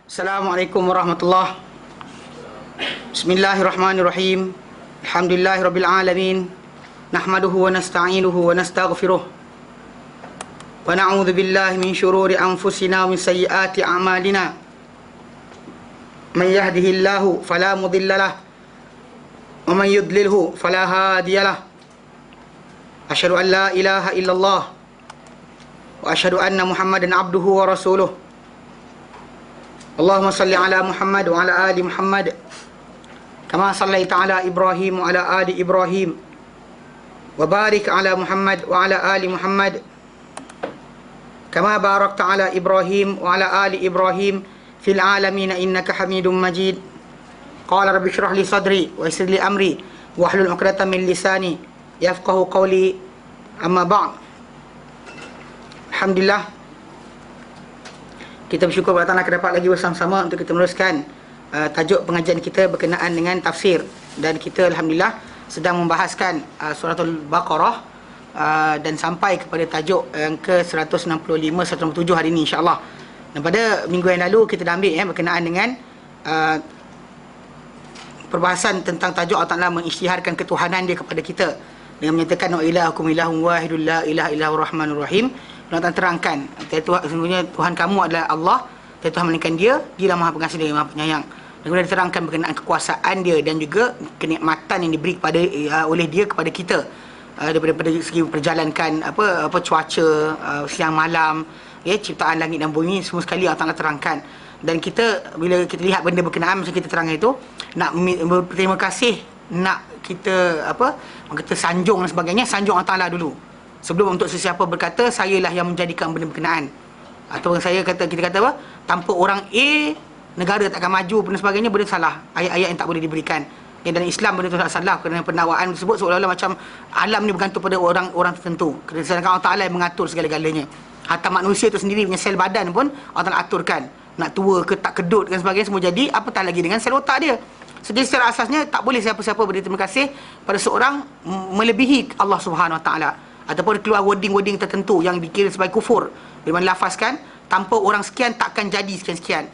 Assalamualaikum warahmatullahi. Bismillahirrahmanirrahim. Alhamdulillahirabbil alamin. Nahmaduhu wa nasta'inuhu wa nastaghfiruh. Wa na'udzu billahi min shururi anfusina wa min sayyiati a'malina. Man yahdihillahu fala mudilla lahu wa man yudlilhu fala hadiya lahu. Asyhadu an la ilaha illallah wa asyhadu anna Muhammadan abduhu wa rasuluh. Allahumma salli ala Muhammad wa ala ali Muhammad kama sallaita ala Ibrahim wa ala ali Ibrahim wa barik ala Muhammad wa ala ali Muhammad kama barakta ala Ibrahim wa ala ali Ibrahim fil alamin innaka Hamidum Majid. Qala rabbi shrah li sadri wa yassir li amri wahlul 'uqdatam min lisani yafqahu qawli. Amma ba'd. Alhamdulillah, kita bersyukur kepada Allah kita dapat lagi bersama-sama untuk kita meneruskan tajuk pengajian kita berkenaan dengan tafsir. Dan kita Alhamdulillah sedang membahaskan suratul Baqarah dan sampai kepada tajuk yang ke 165, 167 hari ini insyaAllah. Dan pada minggu yang lalu kita dah ambil berkenaan dengan perbahasan tentang tajuk Allah Ta'ala mengisytiharkan ketuhanan dia kepada kita dengan menyatakan wa ilahukum ilahun wahidul la ilaha illahur rahmanur rahim. Allah terangkan, sesungguhnya Tuhan kamu adalah Allah, Tuhan melainkan dia, dialah Maha Pengasih dan Maha Penyayang. Dan kemudian diterangkan berkenaan kekuasaan dia dan juga kenikmatan yang diberi kepada oleh dia kepada kita, daripada segi perjalankan apa cuaca, siang malam, ciptaan langit dan bumi, semua sekali Allah Ta'ala terangkan. Dan kita bila kita lihat benda berkenaan macam kita terangkan itu, nak berterima kasih, nak kita kita sanjung dan sebagainya, sanjung Allah Ta'ala dulu sebelum untuk sesiapa berkata sayalah yang menjadikan benda berkenaan. Atau kita kata apa, tanpa orang A negara takkan maju dan sebagainya, benda salah, ayat-ayat yang tak boleh diberikan. Dan Islam benda tu tak salah, kerana pendakwaan tersebut seolah-olah macam alam ni bergantung pada orang tertentu, sedangkan Allah Ta'ala yang mengatur segala-galanya. Hatta manusia tu sendiri punya sel badan pun Allah Ta'ala aturkan, nak tua ke tak kedut dan sebagainya, semua jadi apatah lagi dengan sel otak dia. Jadi secara asasnya tak boleh siapa-siapa beri terima kasih pada seorang melebihi Allah Subhanahu Wa Ta'ala, ataupun keluar wording-wording tertentu yang dikira sebagai kufur. Bila lafazkan tanpa orang sekian takkan jadi sekian-sekian.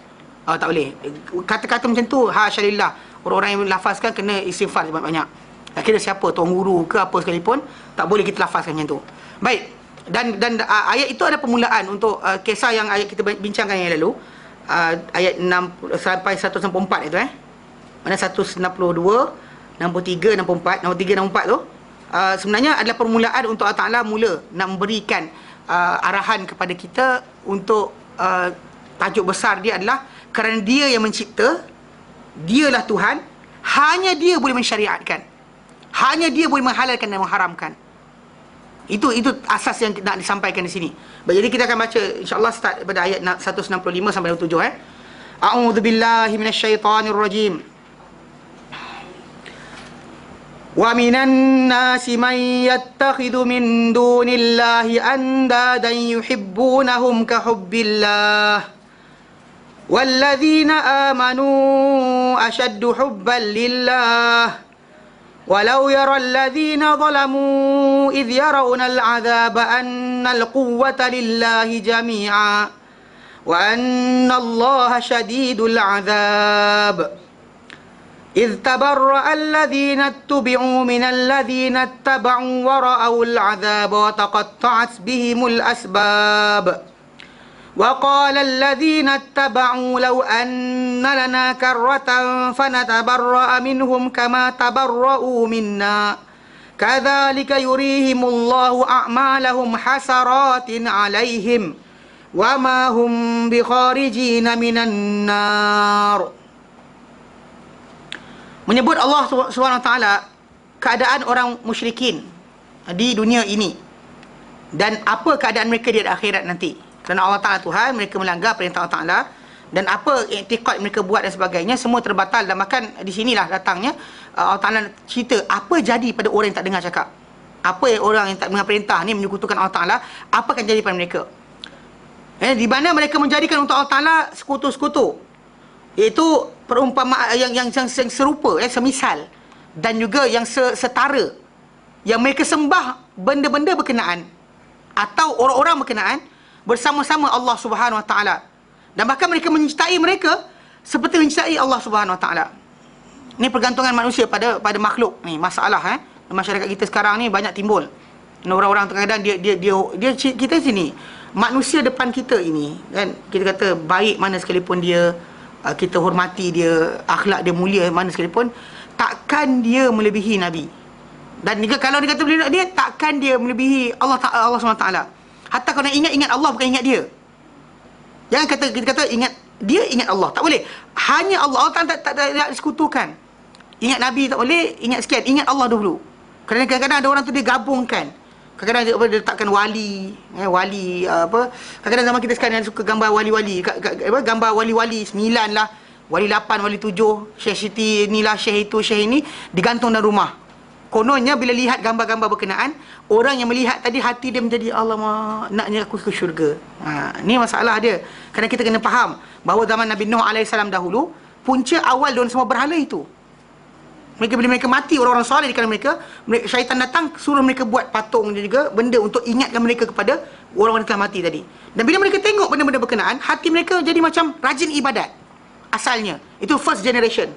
Tak boleh. Kata-kata macam tu hasyalillah. Orang-orang yang lafazkan kena istighfar banyak-banyak. Tak kira siapa, tuan guru ke apa sekalipun, tak boleh kita lafazkan macam tu. Baik. Dan ayat itu ada permulaan untuk kisah yang ayat kita bincangkan yang lalu. Ayat 6 sampai 164 itu Mana 162, 63, 64, 63, 64 tu sebenarnya adalah permulaan untuk Allah Ta'ala mula nak memberikan arahan kepada kita untuk tajuk besar dia adalah kerana dia yang mencipta, dialah Tuhan, hanya dia boleh mensyariatkan, hanya dia boleh menghalalkan dan mengharamkan. Itu asas yang nak disampaikan di sini. Jadi kita akan baca insya-Allah start pada ayat 165 sampai 27. A'udzubillahi minasyaitonirrajim. وَمِنَ النَّاسِ مَن يَتَّخِذُ مِن دُونِ اللَّهِ أَندَادًا يُحِبُّونَهُمْ كَحُبِّ اللَّهِ وَالَّذِينَ آمَنُوا أَشَدُّ حُبًّا لِلَّهِ وَلَوْ يَرَى الَّذِينَ ظَلَمُوا إِذْ يَرَوْنَ الْعَذَابَ أَنَّ الْقُوَّةَ لِلَّهِ جَمِيعًا وَأَنَّ اللَّهَ شَدِيدُ الْعَذَابِ إذ تبرأ الذين اتبعوا من الذين اتبعوا ورأوا العذاب وتقطعت بهم الأسباب وقال الذين اتبعوا لو أن لنا كرة فنتبرأ منهم كما تبرؤوا منا كذلك يريهم الله أعمالهم حسرات عليهم وما هم بخارجين من النار. Menyebut Allah SWT keadaan orang musyrikin di dunia ini dan apa keadaan mereka di akhirat nanti. Kerana Allah Ta'ala Tuhan, mereka melanggar perintah Allah Ta'ala, dan apa iktikad mereka buat dan sebagainya semua terbatal. Dan bahkan di sinilah datangnya Allah Ta'ala cerita apa jadi pada orang yang tak dengar cakap. Apa orang yang tak dengar perintah ni menyekutukan Allah Ta'ala, apa akan jadi pada mereka. Di mana mereka menjadikan untuk Allah Ta'ala sekutu-sekutu, iaitu perumpamaan yang serupa, semisal, dan juga yang setara, yang mereka sembah benda-benda berkenaan atau orang-orang berkenaan bersama-sama Allah Subhanahu Wa Taala. Dan bahkan mereka mencintai mereka seperti mencintai Allah Subhanahu Wa Taala. Ni pergantungan manusia pada makhluk ni, masalah masyarakat kita sekarang ni banyak timbul. Orang-orang kadang-kadang dia kita sini manusia depan kita ini kan, kita kata baik mana sekalipun dia, kita hormati dia, akhlak dia mulia mana sekalipun, takkan dia melebihi Nabi. Dan kalau dia kata melebihi dia, takkan dia melebihi Allah SWT. Hatta kalau nak ingat Allah, bukan ingat dia. Jangan kita kata ingat dia, ingat Allah, tak boleh. Hanya Allah tak disekutukan. Ingat Nabi tak boleh, ingat sekian, ingat Allah dulu. Kerana kadang-kadang ada orang tu dia gabungkan. Kadang-kadang dia letakkan wali, kadang-kadang zaman kita sekarang suka gambar wali-wali, gambar wali-wali 9 lah, wali 8, wali 7, Syekh Siti inilah, Syekh itu, Syekh ini, digantung dalam rumah. Kononnya bila lihat gambar-gambar berkenaan, orang yang melihat tadi hati dia menjadi alamak, naknya aku ke syurga. Ni masalah dia. Kerana kita kena faham bahawa zaman Nabi Nuh AS dahulu, punca awal diorang semua berhala itu. Bila mereka mati, orang-orang soleh di kalangan mereka, syaitan datang suruh mereka buat patung dan juga benda untuk ingatkan mereka kepada orang-orang yang telah mati tadi. Dan bila mereka tengok benda-benda berkenaan, hati mereka jadi macam rajin ibadat. Asalnya itu first generation.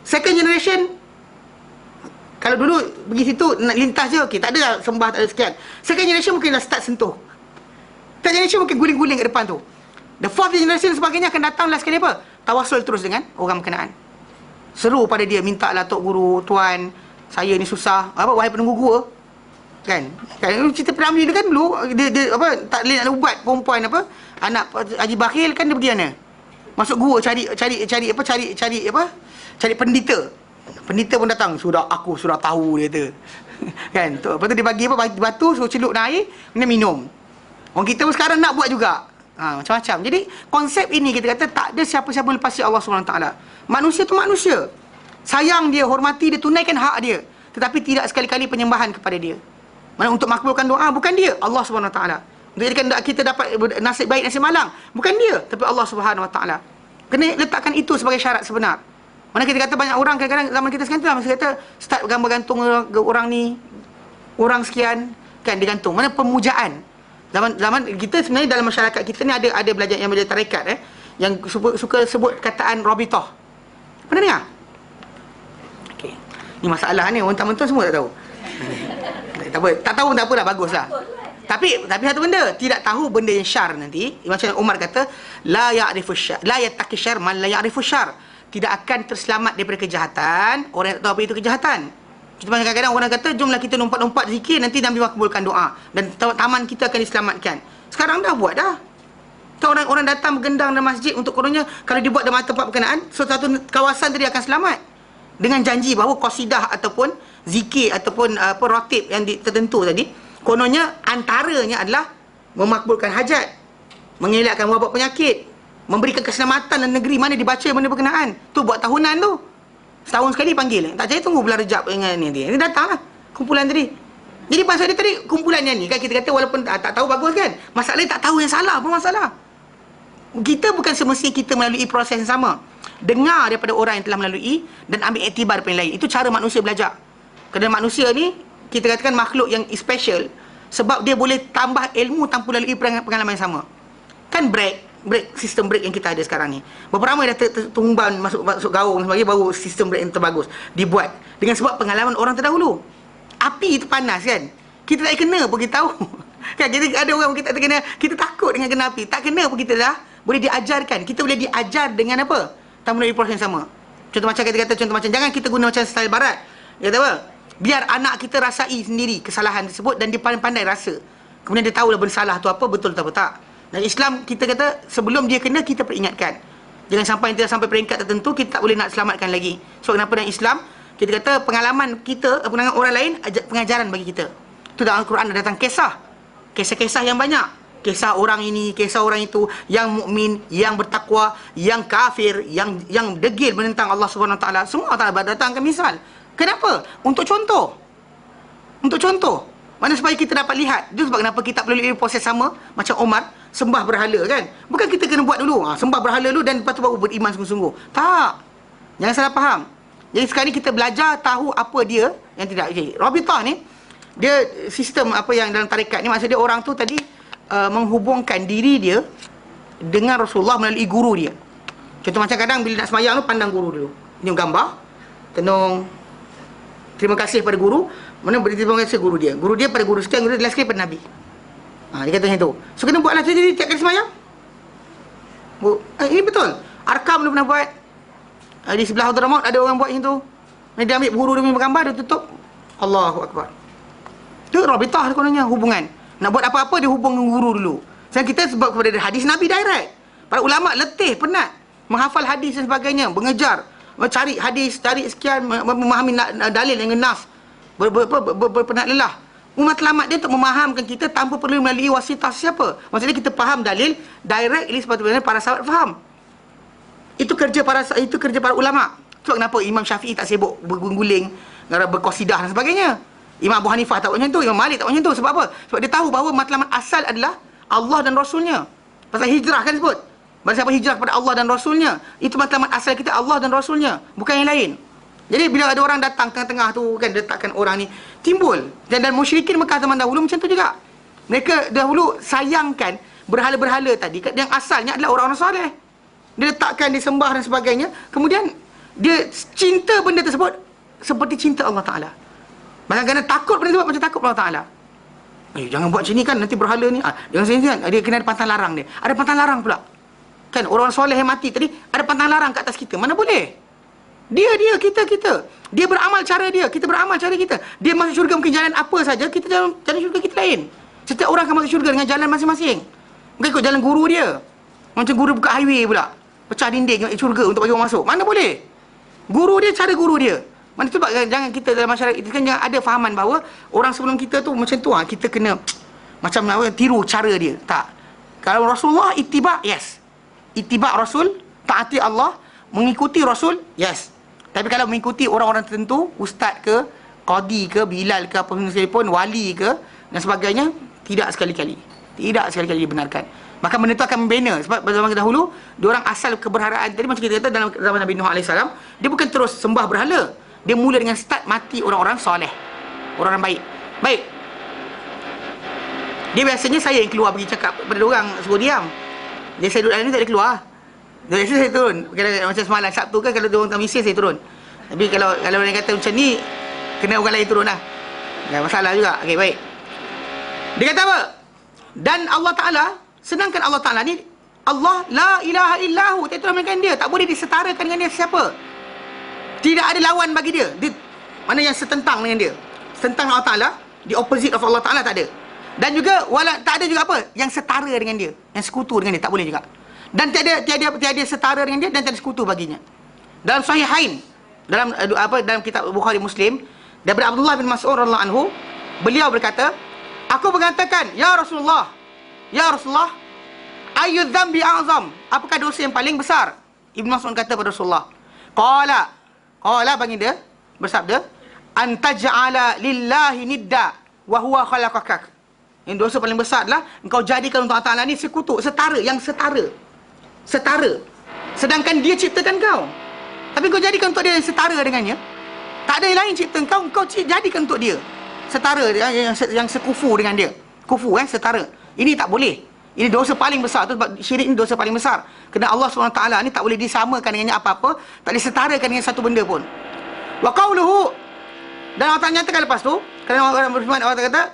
Second generation, kalau dulu pergi situ nak lintas je, okey, tak ada lah sembah, tak ada sekian. Second generation mungkin dah start sentuh. Third generation mungkin guling-guling kat depan tu. The fourth generation sebagainya akan datang lah sekali apa? Tawasul terus dengan orang berkenaan. Seru pada dia, minta lah Tok Guru, Tuan, saya ni susah, wahai penunggu gua. Kan cerita Piramli dia kan dulu dia tak boleh nak ubat perempuan anak Haji Bakhil kan, dia pergi mana? Masuk gua cari pendeta. Pendeta pun datang, aku sudah tahu, dia kata. Kan, lepas tu dia bagi batu, suruh celup dalam air, dia minum. Orang kita pun sekarang nak buat juga. Macam-macam. Jadi konsep ini kita kata tak ada siapa-siapa lepas Allah SWT. Manusia tu manusia. Sayang dia, hormati dia, tunaikan hak dia. Tetapi tidak sekali-kali penyembahan kepada dia. Mana untuk makbulkan doa, bukan dia, Allah SWT. Untuk jadikan kita dapat nasib baik, nasib malang, bukan dia, tapi Allah SWT. Kena letakkan itu sebagai syarat sebenar. Mana kita kata banyak orang kadang-kadang zaman kita sekarang tu lah, masa kata start gambar gantung orang ni, orang sekian, kan digantung. Mana pemujaan. Zaman kita sebenarnya dalam masyarakat kita ni ada belajar yang belajar tarekat yang suka sebut kataan Rabithah. Pernah dengar? Okey. Ni masalah ni, orang mentun semua tak tahu. Tak tahu pun tak apalah, baguslah. Tapi satu benda, tidak tahu benda yang syar nanti, macam Umar kata, la yattaqi syarr man la ya'rifu syarr. Tidak akan terselamat daripada kejahatan orang yang tak tahu apa itu kejahatan. Kita kadang-kadang orang kata, jomlah kita lompat-lompat zikir, nanti Nabi makbulkan doa dan taman kita akan diselamatkan. Sekarang dah buat dah. Orang datang bergendang dalam masjid untuk kononnya kalau dibuat dalam tempat berkenaan, satu kawasan tadi akan selamat. Dengan janji bahawa qasidah ataupun zikir ataupun ratib yang tertentu tadi, kononnya antaranya adalah memakbulkan hajat, mengelakkan wabak penyakit, memberikan keselamatan dan negeri mana dibaca benda berkenaan. Tu buat tahunan tu. Setahun sekali panggil. Tak percaya tunggu bulan Rejab dengan ni. Ini datanglah kumpulan tadi. Jadi pasal dia tadi kumpulan yang ni kan, kita kata walaupun tak tahu bagus kan. Masalahnya tak tahu yang salah pun masalah. Kita bukan semestinya kita melalui proses yang sama. Dengar daripada orang yang telah melalui dan ambil iktibar daripada yang lain. Itu cara manusia belajar. Kerana manusia ni kita katakan makhluk yang special sebab dia boleh tambah ilmu tanpa melalui pengalaman yang sama. Kan sistem brake yang kita ada sekarang ni. Berapa ramai dah tertumban masuk gaung sebagainya, baru sistem brake yang terbagus dibuat dengan sebab pengalaman orang terdahulu. Api itu panas kan, kita tak kena pergi tahu. Kan kita ada orang kita tak kena, kita takut dengan kena api, tak kena pun kita dah boleh diajarkan. Kita boleh diajar dengan apa? Tak melalui proses yang sama. Contoh macam kita kata, contoh macam jangan kita guna macam style barat. Dia kata apa? Biar anak kita rasai sendiri kesalahan tersebut dan dia pandai rasa. Kemudian dia tahulah bersalah tu apa, betul atau tak. Dan Islam kita kata sebelum dia kena kita peringatkan. Jangan sampai dia sampai peringkat tertentu kita tak boleh nak selamatkan lagi. So kenapa dalam Islam kita kata pengalaman kita, pengalaman orang lain pengajaran bagi kita. Tu dalam Al-Quran ada datang kisah-kisah yang banyak. Kisah orang ini, kisah orang itu, yang mukmin, yang bertakwa, yang kafir, yang degil menentang Allah Subhanahu Wa Taala. Semua Allah datangkan misal. Kenapa? Untuk contoh. Untuk contoh. Mana supaya kita dapat lihat. Itu sebab kenapa kita perlu proses sama macam Omar sembah berhala kan. Bukan kita kena buat dulu, sembah berhala dulu dan lepas tu baru beriman sungguh-sungguh. Tak. Jangan salah faham. Jadi sekarang kita belajar tahu apa dia yang tidak. Okay. Rabithah ni dia sistem apa yang dalam tarekat ni, maksud dia orang tu tadi menghubungkan diri dia dengan Rasulullah melalui guru dia. Contoh macam kadang bila nak semayang tu, pandang guru dulu. Tengok gambar, tenung terima kasih pada guru. Mana beri terima kasih guru dia. Guru dia pada guru sekian, guru dia last sekali pada Nabi. Dia kata macam tu. So kena buatlah jadi tiap kali semayang. Ini betul. Arkam dia pernah buat. Di sebelah Hadramaut ada orang buat macam tu. Dia ambil guru dia punya gambar, dia tutup. Allahu Akbar. Itu rabitah kononnya, hubungan. Nak buat apa-apa dia hubung dengan guru dulu. Sebab kita sebab kepada hadis Nabi direct. Para ulama letih, penat menghafal hadis dan sebagainya, mengejar, mencari hadis, cari sekian, memahami dalil dengan nas. Berpenat lelah. Umat selamat dia untuk memahamkan kita tanpa perlu melalui wasitah siapa. Maksudnya kita faham dalil directly sepatutnya para sahabat faham. Itu kerja para ulama. Sebab kenapa Imam Syafi'i tak sibuk berguling, berqasidah dan sebagainya. Imam Abu Hanifah tak buat macam tu, Imam Malik tak buat macam tu. Sebab apa? Sebab dia tahu bahawa matlamat asal adalah Allah dan Rasulnya. Pasal hijrah kan sebut. Barang siapa hijrah kepada Allah dan Rasulnya, itu matlamat asal kita Allah dan Rasulnya, bukan yang lain. Jadi bila ada orang datang tengah-tengah tu kan, letakkan orang ni, timbul. Dan musyrikin Mekah zaman dahulu macam tu juga. Mereka dahulu sayangkan berhala-berhala tadi yang asalnya adalah orang-orang soleh. Dia letakkan, dia sembah dan sebagainya. Kemudian dia cinta benda tersebut seperti cinta Allah Ta'ala. Kadang-kadang takut benda tersebut macam takut Allah Ta'ala. Jangan buat macam ni kan, nanti berhala ni. Jangan sini kan, dia kena ada pantang larang dia. Ada pantang larang pula. Kan orang soleh yang mati tadi, ada pantang larang kat atas kita. Mana boleh? Dia, kita. Dia beramal cara dia, kita beramal cara kita. Dia masuk syurga mungkin jalan apa saja, kita jalan syurga kita lain. Setiap orang akan masuk syurga dengan jalan masing-masing. Bukan ikut jalan guru dia. Macam guru buka highway pula, pecah dinding syurga untuk bagi orang masuk. Mana boleh? Guru dia, cara guru dia. Mana tu sebab jangan kita dalam masyarakat kita kan jangan ada fahaman bahawa orang sebelum kita tu macam tu, kita kena macam tiru cara dia. Tak. Kalau Rasulullah ittiba', yes. Ittiba' Rasul, taati Allah, mengikuti Rasul, yes. Tapi kalau mengikuti orang-orang tertentu, ustaz ke, qadi ke, bilal ke, apa sekalipun, wali ke dan sebagainya, tidak sekali-kali dibenarkan. Maka benda itu akan membina. Sebab pada zaman dahulu, diorang asal keberharaan tadi macam kita kata dalam zaman Nabi Nuh AS, dia bukan terus sembah berhala. Dia mula dengan start mati orang-orang soleh, orang-orang baik. Baik. Dia biasanya saya yang keluar pergi cakap pada diorang, suruh diam. Jadi saya duduk dalam ni tak boleh keluar. Biasa saya turun. Kalau macam semalam Sabtu kan, kalau diorang tak mesin saya turun. Tapi kalau orang kata macam ni, kena orang lain turun lah. Tak masalah juga. Okey, baik. Dia kata apa? Dan Allah Ta'ala, sedangkan Allah Ta'ala ni, Allah la ilaha illahu, tak itulah melainkan dia. Tak boleh disetarakan dengan dia siapa. Tidak ada lawan bagi dia. Mana yang setentang dengan dia. Setentang Allah Ta'ala, the opposite of Allah Ta'ala tak ada. Dan juga tak ada juga apa yang setara dengan dia, yang sekutu dengan dia, tak boleh juga. Dan tiada setara dengan dia dan tiada sekutu baginya. Dalam Sahihain, dalam kitab Bukhari Muslim, daripada Abdullah bin Mas'ud radhiyallahu anhu, beliau berkata, aku mengatakan, ya Rasulullah, ayu dzambi a'zam, apakah dosa yang paling besar? Ibn Mas'ud kata kepada Rasulullah, qala baginda bersabda, antaj'ala lillahi nidda wa huwa khalaqakak. Yang dosa paling besar adalah engkau jadikan untuk Allah Ta'ala ni sekutu, setara. Sedangkan dia ciptakan kau. Tapi kau jadikan untuk dia yang setara dengannya. Tak ada yang lain cipta kau jadikan untuk dia setara, yang sekufu dengan dia. Kufu setara. Ini tak boleh. Ini dosa paling besar. Tu sebab syirik ni dosa paling besar. Kerana Allah SWT ni tak boleh disamakan dengannya apa-apa, tak boleh setarakan dengan satu benda pun. Wa qauluhu, dan Allah Ta'ala nyatakan lepas tu, kerana orang berfirman, Allah Ta'ala kata,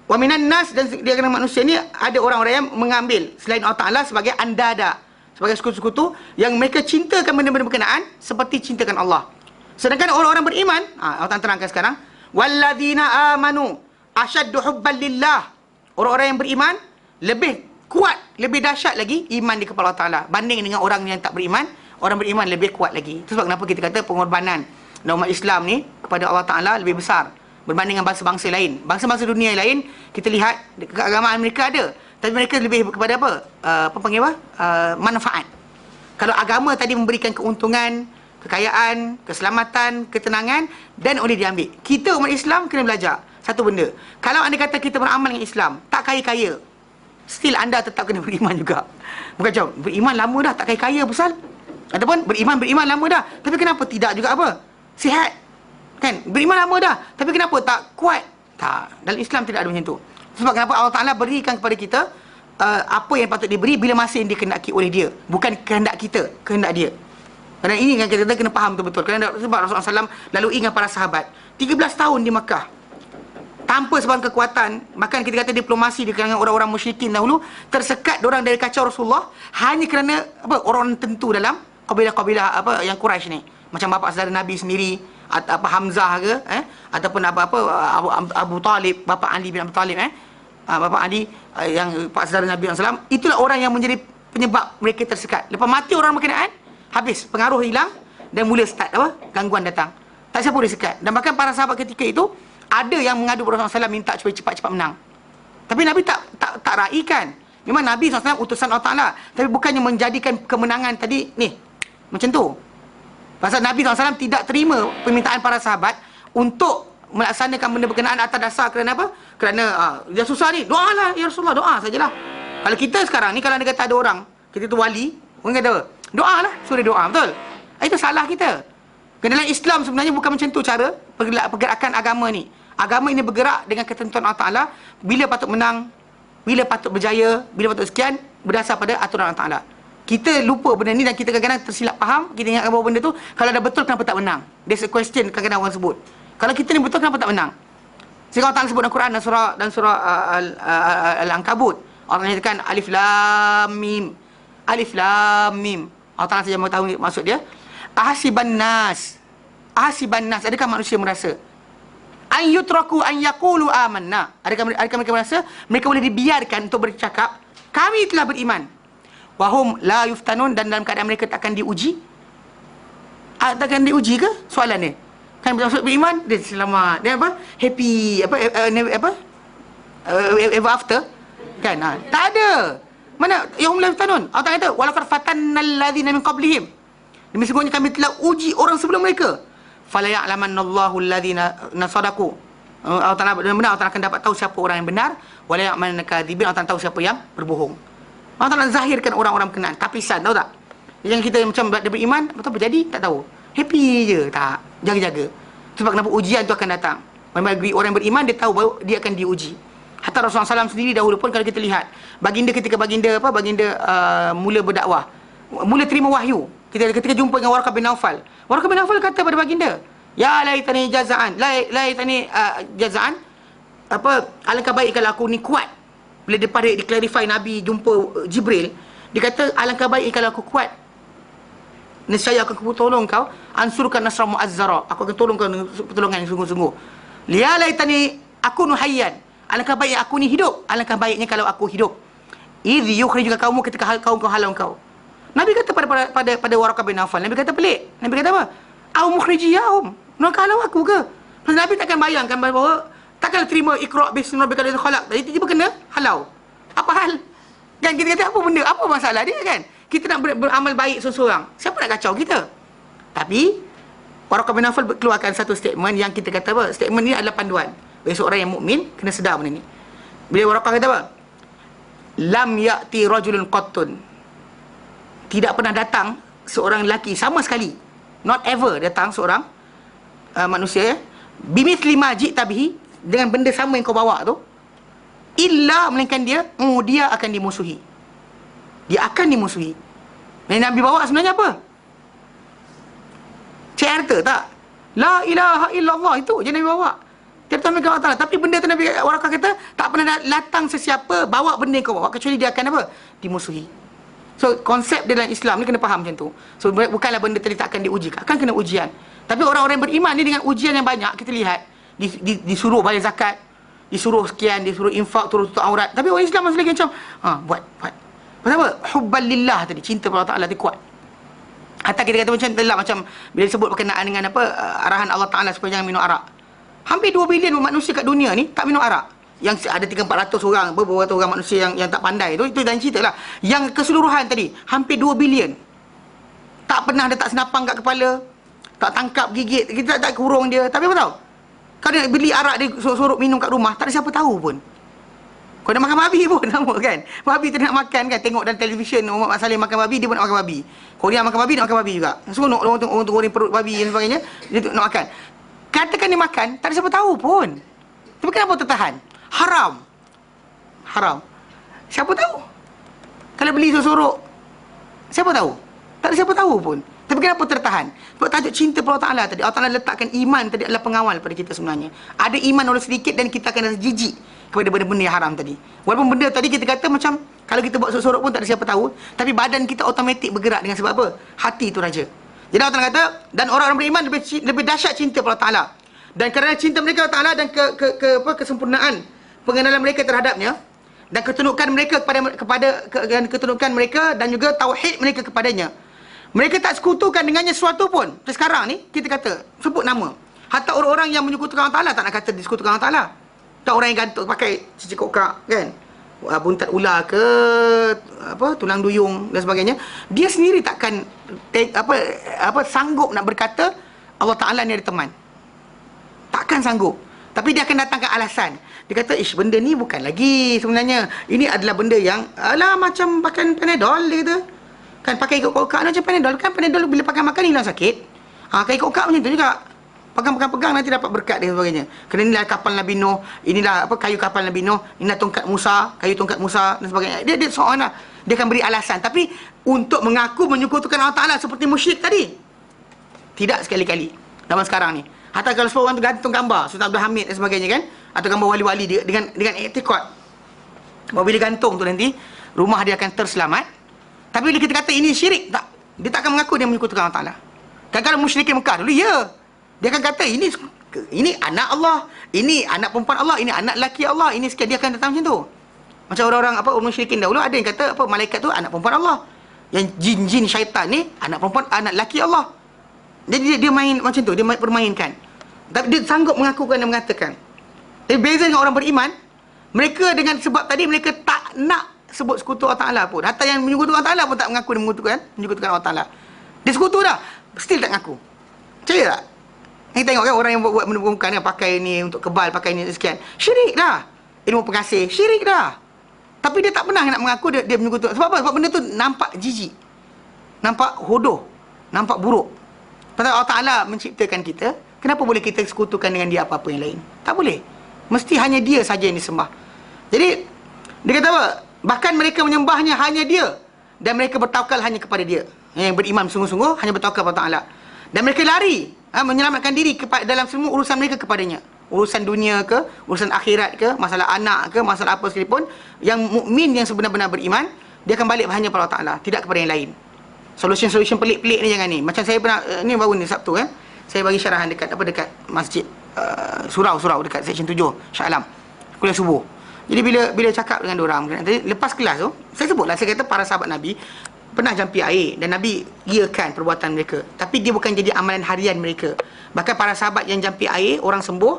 wa minan nas, dan dia kena manusia ni ada orang-orang yang mengambil selain Allah Ta'ala sebagai andada, sebagai sekutu-sekutu yang mereka cintakan benda-benda berkenaan seperti cintakan Allah. Sedangkan orang-orang beriman, Allah Ta'ala terangkan sekarang, walladzina amanu asyaddu hubban lillah. Orang-orang yang beriman lebih kuat, lebih dahsyat lagi iman di kepala Allah Ta'ala banding dengan orang yang tak beriman. Orang beriman lebih kuat lagi. Itu sebab kenapa kita kata pengorbanan dan umat Islam ni kepada Allah Ta'ala lebih besar berbanding dengan bangsa-bangsa lain. Bangsa-bangsa dunia lain, kita lihat keagamaan mereka ada, tapi mereka lebih kepada apa? Manfaat. Kalau agama tadi memberikan keuntungan, kekayaan, keselamatan, ketenangan, dan oleh diambil. Kita umat Islam kena belajar satu benda. Kalau anda kata kita beramal dengan Islam, tak kaya-kaya, still anda tetap kena beriman juga. Bukan macam beriman lama dah tak kaya-kaya pasal, ataupun beriman lama dah, tapi kenapa tidak juga apa? Sihat. Kan? Beriman lama dah, tapi kenapa tak kuat? Tak. Dalam Islam tidak ada macam tu. Sebab kenapa Allah Ta'ala berikan kepada kita apa yang patut diberi bila masa yang dikehendaki oleh dia, bukan kehendak kita, kehendak dia. Kerana ini yang kita kena faham betul-betul. Kerana sebab Rasulullah SAW lalui dengan para sahabat 13 tahun di Mekah tanpa sebarang kekuatan. Bahkan kita kata diplomasi di kalangan orang-orang musyrikin dahulu tersekat diorang dari kacau Rasulullah hanya kerana orang tentu dalam kabilah-kabilah yang Quraisy ni, macam bapa saudara Nabi sendiri, Hamzah ke ataupun Abu Talib, bapa Ali bin Abi Talib, bapa Ali yang pak saudara Nabi SAW. Itulah orang yang menjadi penyebab mereka tersekat. Lepas mati orang berkenaan, habis, pengaruh hilang dan mula start gangguan datang. Tak siapa boleh sekat. Dan bahkan para sahabat ketika itu ada yang mengadu kepada Rasulullah SAW minta supaya cepat-cepat menang. Tapi Nabi tak raikan. Memang Nabi SAW utusan Allah Ta'ala, tapi bukannya menjadikan kemenangan tadi ni macam tu. Pasal Nabi SAW tidak terima permintaan para sahabat untuk melaksanakan benda berkenaan atas dasar kerana apa? Kerana dia susah ni, doalah ya Rasulullah, doa sajalah. Kalau kita sekarang ni, kalau ada kata ada orang, kita tu wali, orang kata doalah, suruh doa, betul? Itu salah kita. Kerana dalam Islam sebenarnya bukan macam tu cara pergerakan agama ni. Agama ini bergerak dengan ketentuan Allah Ta'ala. Bila patut menang, bila patut berjaya, bila patut sekian, berdasar pada aturan Allah Ta'ala. Kita lupa benda ni dan kita kadang-kadang tersilap faham. Kita ingat bahawa benda tu, kalau dah betul kenapa tak menang? There's a question kadang-kadang orang sebut. Kalau kita ni betul kenapa tak menang? Sehingga Allah Ta'ala sebut dalam Quran dan surah Al-Ankabut, Allah nyatakan Alif Lam Mim. Alif Lam Mim. Allah Ta'ala saja mengetahui maksud dia. Ahasiban nas, adakah manusia merasa an yutraku an yaqulu amanna, adakah mereka merasa mereka boleh dibiarkan untuk bercakap kami telah beriman, wahum la yuftanun, dan dalam keadaan mereka takkan diuji? Takkan diuji ke soalan ni? Kan maksud beriman dia selamat, dia happy, ever after kan? Tak ada. Mana yahum la yuftanun? Allah kata walaqad fatannal ladzina min qablihim, demi sesungguhnya kami telah uji orang sebelum mereka. Fala ya'lamannallahu alladhina nasadaku. Allah Ta'ala benar-benar Allah Ta'ala akan dapat tahu siapa orang yang benar. Wala ya'lamanna kadzibin, Allah Ta'ala tahu siapa yang berbohong. Allah Ta'ala zahirkan orang-orang berkenaan. Tapisan, tahu tak? Yang kita macam dia beriman, betul apa jadi? Tak tahu. Happy je, tak. Jaga-jaga. Sebab kenapa ujian tu akan datang. Bagi orang yang beriman, dia tahu bahawa dia akan diuji. Hatta Rasulullah SAW sendiri dahulu pun kalau kita lihat, baginda ketika baginda mula berdakwah, mula terima wahyu. Ketika jumpa dengan Warqah bin Naufal, Warqah bin Naufal kata pada baginda, ya laitani jazaan, laitani jazaan, alangkah baik kalau aku ni kuat. Bila depan dia clarify Nabi jumpa Jibril, dia kata alangkah baik kalau aku kuat, nescaya aku tolong kau, ansurkan nasra muazzara, aku akan tolong kau dengan pertolongan yang sungguh-sungguh. Ya laitani aku nuhayyan, alangkah baik aku ni hidup, alangkah baiknya kalau aku hidup. Idh yukhrijuka kaumu, ketika kaum kau halau kau. Nabi kata pada Warqah bin Naufal, Nabi kata pelik. Nabi kata apa? Au mukhrijiyahum. Nak halau aku ke? Pasal Nabi takkan bayangkan bahawa takkan terima Iqra' bismi rabbikal ladzi khalaq. Jadi tiba-tiba kena halau. Apa hal? Kan kita kata apa benda? Apa masalah dia kan? Kita nak beramal baik seorang-seorang. Siapa nak kacau kita? Tapi Warqah bin Naufal keluarkan satu statement yang kita kata apa? Statement ni adalah panduan bagi seorang yang mukmin kena sedar benda ni. Bila Warqah kata apa? Lam ya'ti rajulun qattun, tidak pernah datang seorang lelaki sama sekali, not ever datang seorang manusia bimithli ma ji'ta bihi, dengan benda sama yang kau bawa tu, illa melainkan dia akan dimusuhi. Dia akan dimusuhi. Yang Nabi bawa sebenarnya apa? Cek harta tak? La ilaha illallah, itu je Nabi bawa. Tiada tambah Allah Ta'ala. Tapi benda tu Nabi Warqah kata tak pernah datang sesiapa bawa benda yang kau bawa kecuali dia akan apa? Dimusuhi. So konsep dia dalam Islam ni kena faham macam tu. So bukanlah benda tadi tak akan diuji, akan kena ujian. Tapi orang-orang yang beriman ni dengan ujian yang banyak, kita lihat disuruh bayar zakat, disuruh sekian, disuruh infak, tutup aurat. Tapi orang Islam masih lagi macam buat. Pasal apa? Hubban lillah tadi, cinta kepada Allah Ta'ala tu kuat. Hatta kita kata macam bila disebut berkenaan dengan arahan Allah Ta'ala supaya jangan minum arak. Hampir 2 bilion manusia kat dunia ni tak minum arak. Yang ada 300-400 orang, beberapa orang manusia yang tak pandai itu dan cerita lah. Yang keseluruhan tadi hampir 2 bilion tak pernah ada tak senapang kat kepala, tak tangkap gigit, kita tak kurung dia. Tapi apa tahu, kau nak beli arak dia suruh minum kat rumah, tak ada siapa tahu pun. Kau nak makan babi pun sama kan. Babi tu nak makan kan, tengok dalam televisyen Muhammad Saleh makan babi, dia pun nak makan babi. Korea makan babi, nak makan babi juga. Seronok orang tengok goreng perut babi dan sebagainya, dia nak makan. Katakan dia makan, tak ada siapa tahu pun. Tapi kenapa tertahan? Haram. Siapa tahu? ada beli sorok. Siapa tahu? Tak ada siapa tahu pun. Tapi kenapa tertahan? Sebab tajuk cinta pada Allah Ta'ala tadi. Allah Ta'ala letakkan iman tadi adalah pengawal pada kita sebenarnya. Ada iman oleh sedikit dan kita akan rasa jijik kepada benda-benda yang haram tadi. Walaupun benda tadi kita kata macam, kalau kita buat sorok pun tak ada siapa tahu. Tapi badan kita automatik bergerak dengan sebab apa? Hati itu raja. Jadi Allah Ta'ala kata, dan orang-orang beriman lebih dahsyat cinta pada Allah Ta'ala. Dan kerana cinta mereka Allah Ta'ala dan kesempurnaan pengenalan mereka terhadapnya, dan ketundukan mereka ketundukan mereka dan juga tauhid mereka kepadanya, mereka tak sekutukan dengannya sesuatu pun. Seperti sekarang ni kita kata sebut nama, hatta orang-orang yang menyekutukan Allah Ta'ala tak nak kata disekutukan Allah Ta'ala. Tak, orang yang gantung pakai cicik kokak kan, buntat ular ke tulang duyung dan sebagainya, dia sendiri takkan sanggup nak berkata Allah Ta'ala ni ada teman. Takkan sanggup. Tapi dia akan datangkan alasan. Dia kata, benda ni bukan lagi sebenarnya. Ini adalah benda yang, macam pakai Panadol, dia kata. Kan pakai ikut kokak macam Panadol. Kan Panadol bila pakai makan hilang sakit. Pakai kokak macam tu juga. Pegang nanti dapat berkat dan sebagainya. Kerana inilah kapal Nabi Nuh. Inilah kayu kapal Nabi Nuh. Inilah tongkat Musa. Kayu tongkat Musa dan sebagainya. Dia seorang lah. Dia akan beri alasan. Tapi untuk mengaku menyekutukan Allah Ta'ala seperti musyrik tadi, tidak sekali-kali. Zaman sekarang ni. Hatta kalau seorang tu gantung gambar Sultan Abdul Hamid dan sebagainya kan, atau gambar wali-wali dia dengan iktikad bahawa bila gantung tu nanti rumah dia akan terselamat. Tapi bila kita kata ini syirik, tak, dia tak akan mengaku dia menyekutukan Allah Ta'ala. Kadang-kadang musyrikin Mekah dulu, ya, dia akan kata ini anak Allah, ini anak perempuan Allah, ini anak lelaki Allah, ini sekian. Dia akan datang macam tu. Macam orang-orang musyrikin dahulu, ada yang kata malaikat tu anak perempuan Allah, yang jin-jin syaitan ni anak perempuan, anak lelaki Allah. Jadi dia main macam tu, dia permainkan. Tapi dia sanggup mengakukan dan mengatakan. Tapi beza dengan orang beriman, mereka dengan sebab tadi mereka tak nak sebut sekutu Allah Ta'ala pun. Hatta yang menyekutukan Allah Ta'ala pun tak mengaku dia menyekutukan Allah Ta'ala. Dia sekutu dah, still tak mengaku. Percaya tak? Kita tengok kan orang yang buat benda bukan kan, pakai ni untuk kebal, pakai ni sekian. Syirik dah. Ilmu pengasih, syirik dah. Tapi dia tak pernah nak mengaku dia menyekutukan. Sebab apa? Sebab benda tu nampak jijik. Nampak hodoh. Nampak buruk. Pasal Allah Ta'ala menciptakan kita, kenapa boleh kita sekutukan dengan dia apa-apa yang lain? Tak boleh. Mesti hanya dia saja yang disembah. Jadi, dia kata apa? Bahkan mereka menyembahnya hanya dia. Dan mereka bertawakal hanya kepada dia. Yang beriman sungguh-sungguh, hanya bertawakal kepada Allah Ta'ala. Dan mereka lari, menyelamatkan diri dalam semua urusan mereka kepadanya. Urusan dunia ke, urusan akhirat ke, masalah anak ke, masalah apa sekalipun. Yang mukmin yang sebenar-benar beriman, dia akan balik hanya kepada Allah Ta'ala, tidak kepada yang lain. Solution pelik-pelik ni jangan ni. Macam saya pernah, ni baru ni Sabtu kan, saya bagi syarahan dekat masjid surau dekat section 7 Shah Alam, kuliah subuh. Jadi bila cakap dengan diorang lepas kelas tu, saya sebutlah, saya kata para sahabat Nabi pernah jampi air dan Nabi giakan perbuatan mereka, tapi dia bukan jadi amalan harian mereka. Bahkan para sahabat yang jampi air, orang sembuh,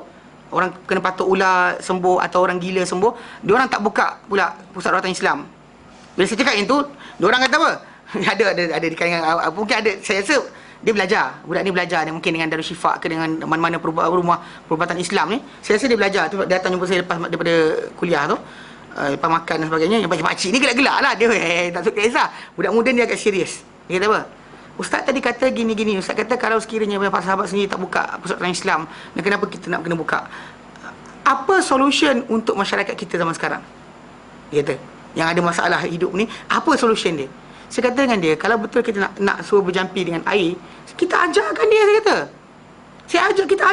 orang kena patuk ular sembuh atau orang gila sembuh, diorang tak buka pula pusat rawatan Islam. Bila saya cakap yang tu, diorang kata apa? ada di kalangan, mungkin ada, saya rasa dia belajar, budak ni belajar mungkin dengan Darul Syifa ke dengan mana-mana rumah perubatan Islam ni. Saya rasa dia belajar tu, dia datang jumpa saya lepas daripada kuliah tu, lepas makan dan sebagainya. Yang pakcik-pakcik ni gelak-gelak lah dia, tak suka kisah. Budak muda ni agak serius. Dia kata apa? Ustaz tadi kata gini-gini. Ustaz kata kalau sekiranya para sahabat sendiri tak buka pusat rawatan Islam, dan kenapa kita nak kena buka? Apa solution untuk masyarakat kita zaman sekarang? Dia kata, yang ada masalah hidup ni, apa solution dia? Saya kata dengan dia, kalau betul kita nak suruh berjampi dengan air, kita ajarkan dia, saya kata. Kita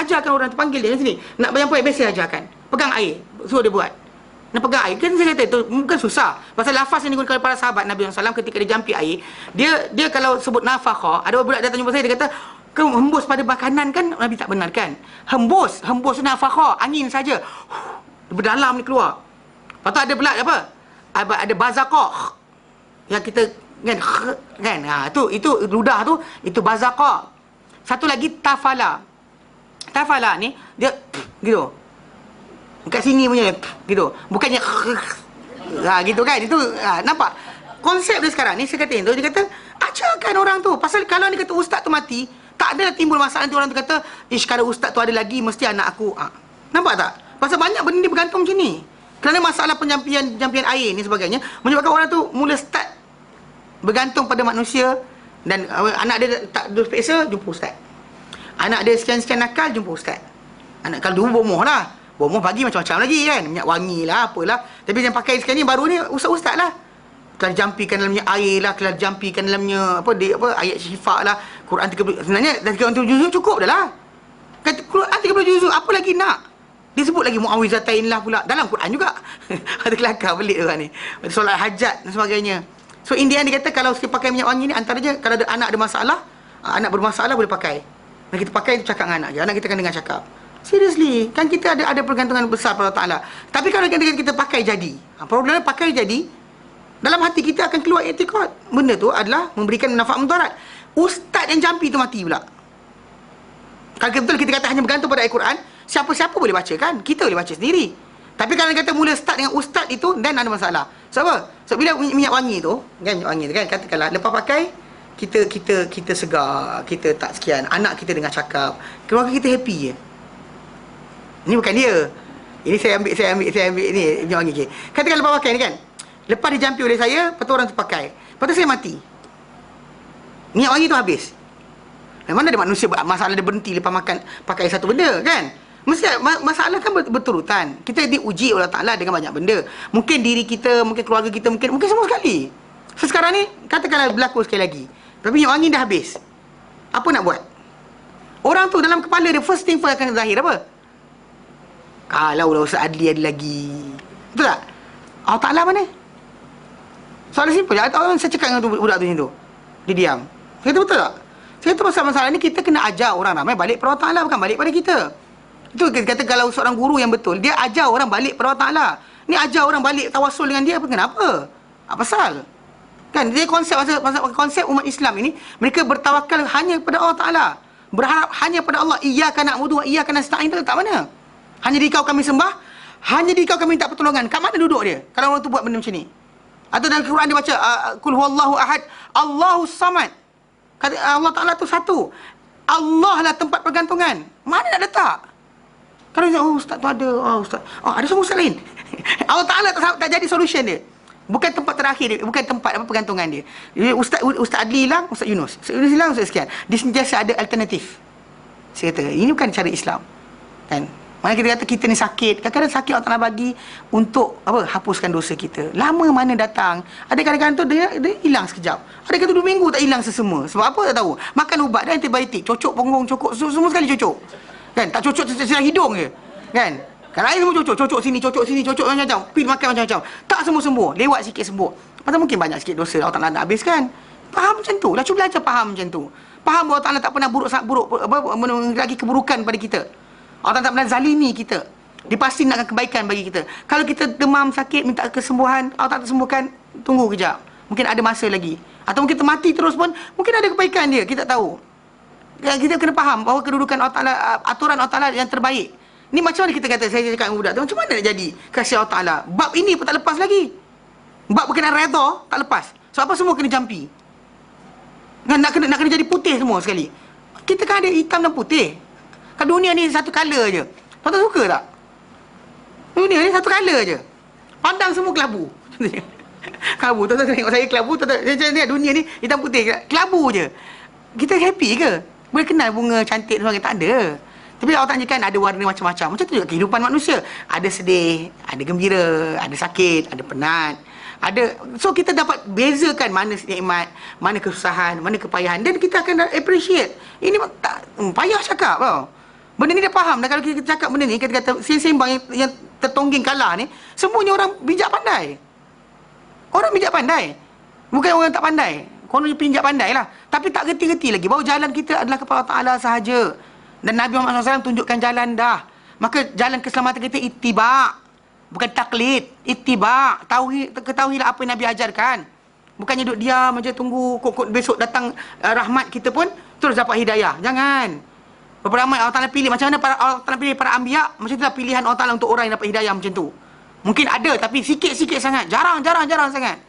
ajarkan orang tu, panggil dia sini. Nak berjampi air, biasa ajarkan. Pegang air, suruh dia buat. Nak pegang air, kan saya kata itu bukan susah. Pasal lafaz yang digunakan oleh para sahabat Nabi SAW ketika dia jampi air, dia kalau sebut nafakha, ada budak datang jumpa saya, dia kata, hembus pada makanan kan Nabi tak benarkan. Hembus nafakha, angin saja. Berdalam ni keluar. Lepas tu ada pula apa? Ada bazaqah. Yang kita kan itu ludah tu, itu bazaqah. Satu lagi tafala ni dia gitu kat sini punya gitu, bukannya gitu kan. Itu nampak konsep dia sekarang ni. Saya kata tu, dia kata ajarkan orang tu. Pasal kalau dia kata ustaz tu mati, tak ada timbul masalah nanti orang tu kata kalau ustaz tu ada lagi mesti anak aku. Nampak tak? Pasal banyak benda ni bergantung macam ni. Kerana masalah jampian air ni sebagainya menyebabkan orang tu mula start bergantung pada manusia. Dan anak dia tak terpeksa, jumpa ustaz. Anak dia sekian-sekian nakal, jumpa ustaz. Anak kalau dulu bomoh lah, bomoh pagi macam-macam lagi kan, minyak wangi lah, apalah. Tapi yang pakai sekian ni baru ni ustaz-ustaz lah. kelas jampikan dalamnya air lah, kelas jampikan dalamnya ayat syifa lah, Quran 30. Sebenarnya dah 30 juzuk cukup dah lah. Kata Quran 30 juzuk, apa lagi nak? Dia sebut lagi mu'awizatain lah pula dalam Quran juga. Ada kelakar pelik orang ni. Solat hajat dan sebagainya. So in the end dia kata kalau kita pakai minyak wangi ni, antaranya kalau ada anak ada masalah, anak bermasalah boleh pakai. Dan kita pakai, cakap dengan anak je, anak kita akan dengar cakap. Seriously, kan kita ada pergantungan besar pada Allah Ta'ala. Tapi kalau kita pakai jadi, problemnya pakai jadi, dalam hati kita akan keluar i'tiqad. Benda tu adalah memberikan manfaat mudarat. Ustaz yang jampi tu mati pula. Kalau betul kita kata hanya bergantung pada Al-Quran, siapa-siapa boleh baca kan? Kita boleh baca sendiri. Tapi kalau kata mula start dengan ustaz itu, dan ada masalah. So apa? So bila minyak wangi tu, kan, minyak wangi tu kan, katakanlah lepas pakai, kita segar, kita tak sekian, anak kita dengar cakap, keluarga kita happy je. Ini bukan dia. Ini saya ambil ni minyak wangi. Okay. Katakan lepas pakai ni kan, lepas dijampi oleh saya, lepas tu orang tu pakai, lepas tu saya mati, minyak wangi tu habis. Dan mana ada manusia masalah dia berhenti lepas makan pakai satu benda kan? Mesti masalah kan berturutan. Kita diuji oleh Allah Ta'ala dengan banyak benda. Mungkin diri kita, mungkin keluarga kita, mungkin semua sekali. So sekarang ni katakanlah berlaku sekali lagi, tapi minyak wangi dah habis. Apa nak buat? Orang tu dalam kepala dia first thing first akan zahir apa? Kalau lah Ustaz Adli ada lagi. Betul tak? Allah Ta'ala mana? Soalan simple je. Saya cakap dengan budak tu macam tu, dia diam. Saya kata betul tak? Saya kata pasal masalah ni kita kena ajar orang ramai balik pada Allah Ta'ala, bukan balik pada kita. Itu kita kata kalau seorang guru yang betul, dia ajar orang balik pada Allah Ta'ala. Ni ajar orang balik tawasul dengan dia, kenapa? Apa pasal? Kan dia konsep umat Islam ini, mereka bertawakal hanya kepada Allah Ta'ala, berharap hanya pada Allah. Iyyaka na'budu wa iyyaka nasta'in. Tak mana? Hanya di kau kami sembah, hanya di kau kami minta pertolongan. Kat mana duduk dia kalau orang tu buat benda macam ni? Atau dalam Quran dia baca qul huwallahu ahad, Allahus samad. Kata Allah Ta'ala tu satu. Allah lah tempat pergantungan. Mana nak letak? Kalau ustaz tu ada, ustaz, ada semua ustaz lain. Allah Ta'ala tak jadi solution dia. Bukan tempat terakhir dia, bukan tempat pergantungan dia. Ustaz Adli hilang, Ustaz Yunus. Ustaz Yunus hilang, Ustaz sekian. Dia sentiasa ada alternatif. Saya kata, ini bukan cara Islam. Kan? Mana kita kata kita ni sakit, kadang-kadang sakit Allah Ta'ala bagi untuk hapuskan dosa kita. Lama mana datang. Ada kadang-kadang tu dia hilang sekejap. Ada kata 2 minggu tak hilang sesemua. Sebab apa tak tahu. Makan ubat dan antibiotik, cocok punggung, cocok semua sekali cocok. Kan? Tak cocok sedang hidung je. Kan? Kan lain semua cocok sini, cocok macam-macam. Pil makan macam-macam. Tak semua sembuh. Lewat sikit sembuh. Pasal mungkin banyak sikit dosa Allah Ta'ala nak habiskan. Faham macam tu. Lah cuba belajar faham macam tu. Faham bahawa Allah Ta'ala tak pernah buruk lagi keburukan pada kita. Allah tak pernah zalimi kita. Dia pasti nakkan kebaikan bagi kita. Kalau kita demam, sakit, minta kesembuhan, Allah tak sembuhkan, tunggu kejap. Mungkin ada masa lagi. Atau mungkin kita mati terus pun, mungkin ada kebaikan dia, kita tak tahu. Kita kena faham bahawa kedudukan Allah Ta'ala, aturan Allah Ta'ala yang terbaik. Ni macam mana kita kata, saya cakap dengan budak tu, macam mana nak jadi kasih Allah Ta'ala? Bab ini pun tak lepas lagi. Bab berkenaan redha, tak lepas. So apa semua kena jampi. Nak kena jadi putih semua sekali. Kita kan ada hitam dan putih. Kalau dunia ni satu colour je, tuan-tuan suka tak? Dunia ni satu colour je. Pandang semua kelabu. Kelabu, tuan-tuan tengok saya kelabu, tuan-tuan lihat dunia ni hitam putih, kelabu je. Kita happy ke? Boleh kenal bunga cantik sebagainya? Tak ada. Tapi Allah tanyakan ada warna macam-macam. Macam tu juga kehidupan manusia. Ada sedih, ada gembira, ada sakit, ada penat. So kita dapat bezakan mana nikmat, mana kesusahan, mana kepayahan, dan kita akan appreciate. Ini tak payah cakap tau. Benda ni dia faham. Dan kalau kita cakap benda ni, kita kata sembang yang tertongging kalah ni, semuanya orang bijak pandai. Orang bijak pandai. Bukan orang tak pandai. Konon pinjak pandai lah. Tapi tak gerti-gerti lagi bahawa jalan kita adalah kepada Allah Ta'ala sahaja. Dan Nabi Muhammad SAW tunjukkan jalan dah. Maka jalan keselamatan kita ittiba'. Bukan taklid. Ittiba'. Ketahuilah apa yang Nabi ajarkan. Bukannya duduk diam aja tunggu kok besok datang rahmat kita pun terus dapat hidayah. Jangan. Berapa ramai Allah Ta'ala pilih. Macam mana Allah Ta'ala pilih para anbiya, macam itulah pilihan Allah Ta'ala untuk orang yang dapat hidayah macam tu. Mungkin ada tapi sikit-sikit sangat. Jarang sangat.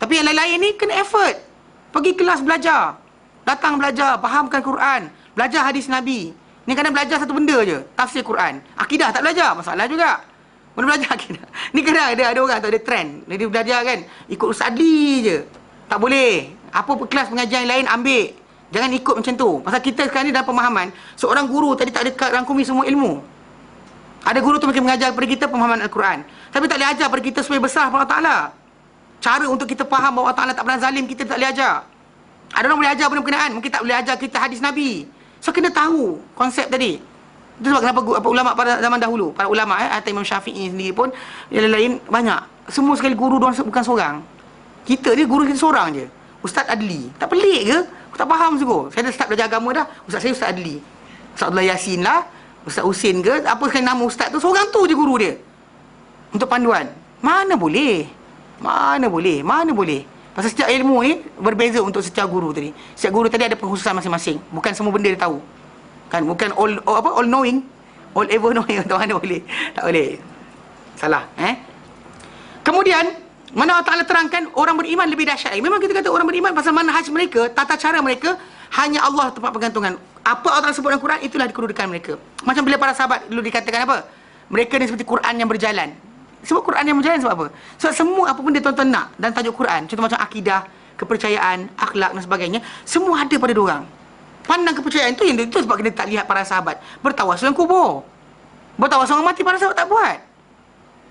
Tapi yang lain-lain ni kena effort. Pergi kelas belajar. Datang belajar, fahamkan Quran. Belajar hadis Nabi. Ni kadang belajar satu benda je, tafsir Quran. Akidah tak belajar, masalah juga. Mana belajar akidah. Ni kadang ada orang tu ada trend. Dia belajar kan, ikut Ustaz Adli je. Tak boleh. Apa kelas pengajian lain ambil. Jangan ikut macam tu. Pasal kita sekarang ni dalam pemahaman, seorang guru tadi tak ada rangkumi semua ilmu. Ada guru tu mungkin mengajar kepada kita pemahaman Al-Quran, tapi tak boleh ajar kepada kita supaya besar kepada Allah Ta'ala. cara untuk kita faham bahawa Allah Ta'ala tak pernah zalim, kita tak boleh ajar. Ada orang boleh ajar benda berkenaan, mungkin tak boleh ajar kita hadis Nabi. So kena tahu konsep tadi. Itu sebab kenapa ulama pada zaman dahulu, para ulama atau Imam Syafi'i sendiri pun, yang lain banyak. Semua sekali guru diorang bukan seorang. Kita ni guru kita seorang je. Ustaz Adli. Tak pelik ke? Aku tak faham sungguh. Saya dah start belajar agama dah. Ustaz saya Ustaz Adli. Ustaz Abdullah Yasin lah, Ustaz Husin ke, apa sekali nama ustaz tu, seorang tu je guru dia. Untuk panduan. Mana boleh? Mana boleh? Mana boleh? Pasal setiap ilmu ni berbeza untuk setiap guru tadi. Setiap guru tadi ada pengkhususan masing-masing. Bukan semua benda dia tahu. Kan, bukan all knowing, all ever knowing. Tak mana boleh. Tak boleh. Salah, Kemudian, mana Allah Ta'ala terangkan orang beriman lebih dahsyat. Memang kita kata orang beriman pasal manhaj mereka, tata cara mereka, hanya Allah tempat pergantungan. Apa Allah Ta'ala sebut dalam Quran, itulah dikedudukan mereka. Macam bila para sahabat dulu dikatakan apa? Mereka ni seperti Quran yang berjalan. Sebab Quran yang berjalan sebab apa? Sebab semua apa pun dia tuan-tuan nak dan tajuk Quran, contoh macam akidah, kepercayaan, akhlak dan sebagainya, semua ada pada diorang. Pandang kepercayaan tu, yang itu sebab kita tak lihat para sahabat bertawasul dalam kubur. Bertawasul orang mati, para sahabat tak buat.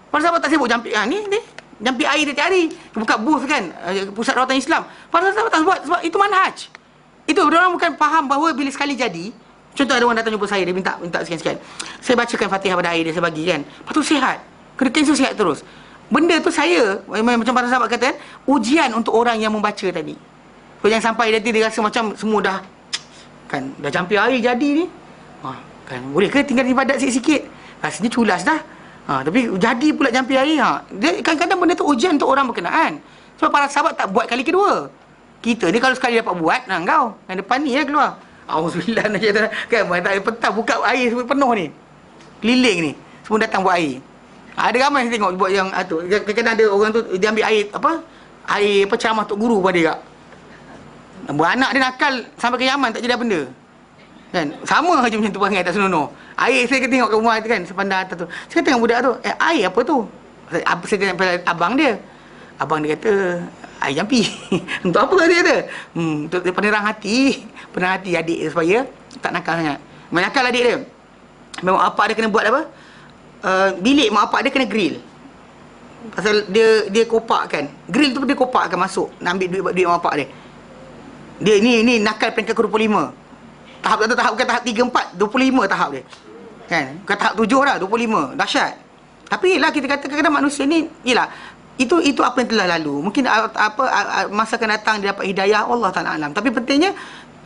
Para sahabat tak sibuk jampi jampi air tiap hari, buka booth kan, pusat rawatan Islam. Para sahabat tak buat sebab itu manhaj. Itu orang bukan faham bahawa bila sekali jadi, contoh ada orang datang jumpa saya, dia minta sekian-sekian. Saya bacakan Fatihah pada air dia, saya bagi kan. Lepas tu sihat. Kena cancel sihat terus. Benda tu saya, macam para sahabat kata kan, ujian untuk orang yang membaca tadi. So, jangan sampai nanti dia rasa macam semua dah jampi air jadi ni. Kan, boleh ke tinggal ibadat sikit-sikit? Rasanya culas dah. Tapi jadi pula jampi air. Dia, kadang-kadang benda tu ujian untuk orang berkenaan. Sebab para sahabat tak buat kali kedua. Kita ni kalau sekali dapat buat, kau yang depan ni keluar. Auzubillah nak kata kan, petang buka air semua penuh ni. Keliling ni. Semua datang buat air. Ada ramai yang tengok buat yang tu. Kadang-kadang ada orang tu dia ambil air air ceramah untuk guru pada dia. Buat anak dia nakal sampai ke Yaman tak jadi apa benda. Kan? Sama aja macam tu perangai tak senonoh. Air saya tengok kat rumah tu kan, sepandang atas tu. Saya tengok budak tu, air apa tu? Saya tengok abang dia. Abang dia kata, air jampi. Untuk apa dia kata? Untuk penerang hati. Penerang hati adik dia supaya tak nakal sangat. Menakal adik dia. Memang apa dia kena buat apa? Bilik mak bapak dia kena grill. Pasal dia kopakkan. Grill tu dia kopakkan masuk nak ambil duit mak bapak dia. Dia ni nakal peringkat ke-25. Tahap bukan tahap 3 4, 25 tahap dia. Kan? Bukan tahap 7 dah, 25. Dahsyat. Tapi yalah kita kata kadang-kadang manusia ni yalah itu apa yang telah lalu. Mungkin masa akan datang dia dapat hidayah, Allah Taala alam. Tapi pentingnya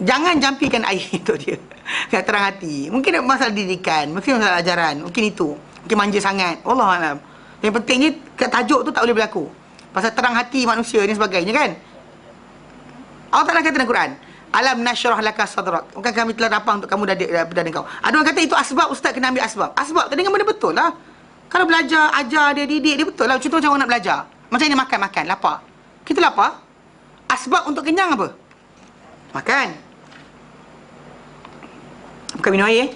jangan jampikan air untuk dia. Kat terang hati. Mungkin masalah didikan, mungkin masalah ajaran, mungkin itu. Mungkin manja sangat. Allah alam. Yang pentingnya kat tajuk tu tak boleh berlaku. Pasal terang hati manusia ni sebagainya kan. Allah Taala kata dalam Quran, alam nasyrah laka sadrak. Bukan kami telah lapang untuk kamu dada kau. Ada orang kata itu asbab, ustaz kena ambil asbab. Asbab tadi dengan benda betul lah. Kalau belajar, ajar dia, didik dia betul lah. Contoh macam orang nak belajar. Macam ni makan, lapar. Kita lapar. Asbab untuk kenyang apa? Makan. Bukan minum air.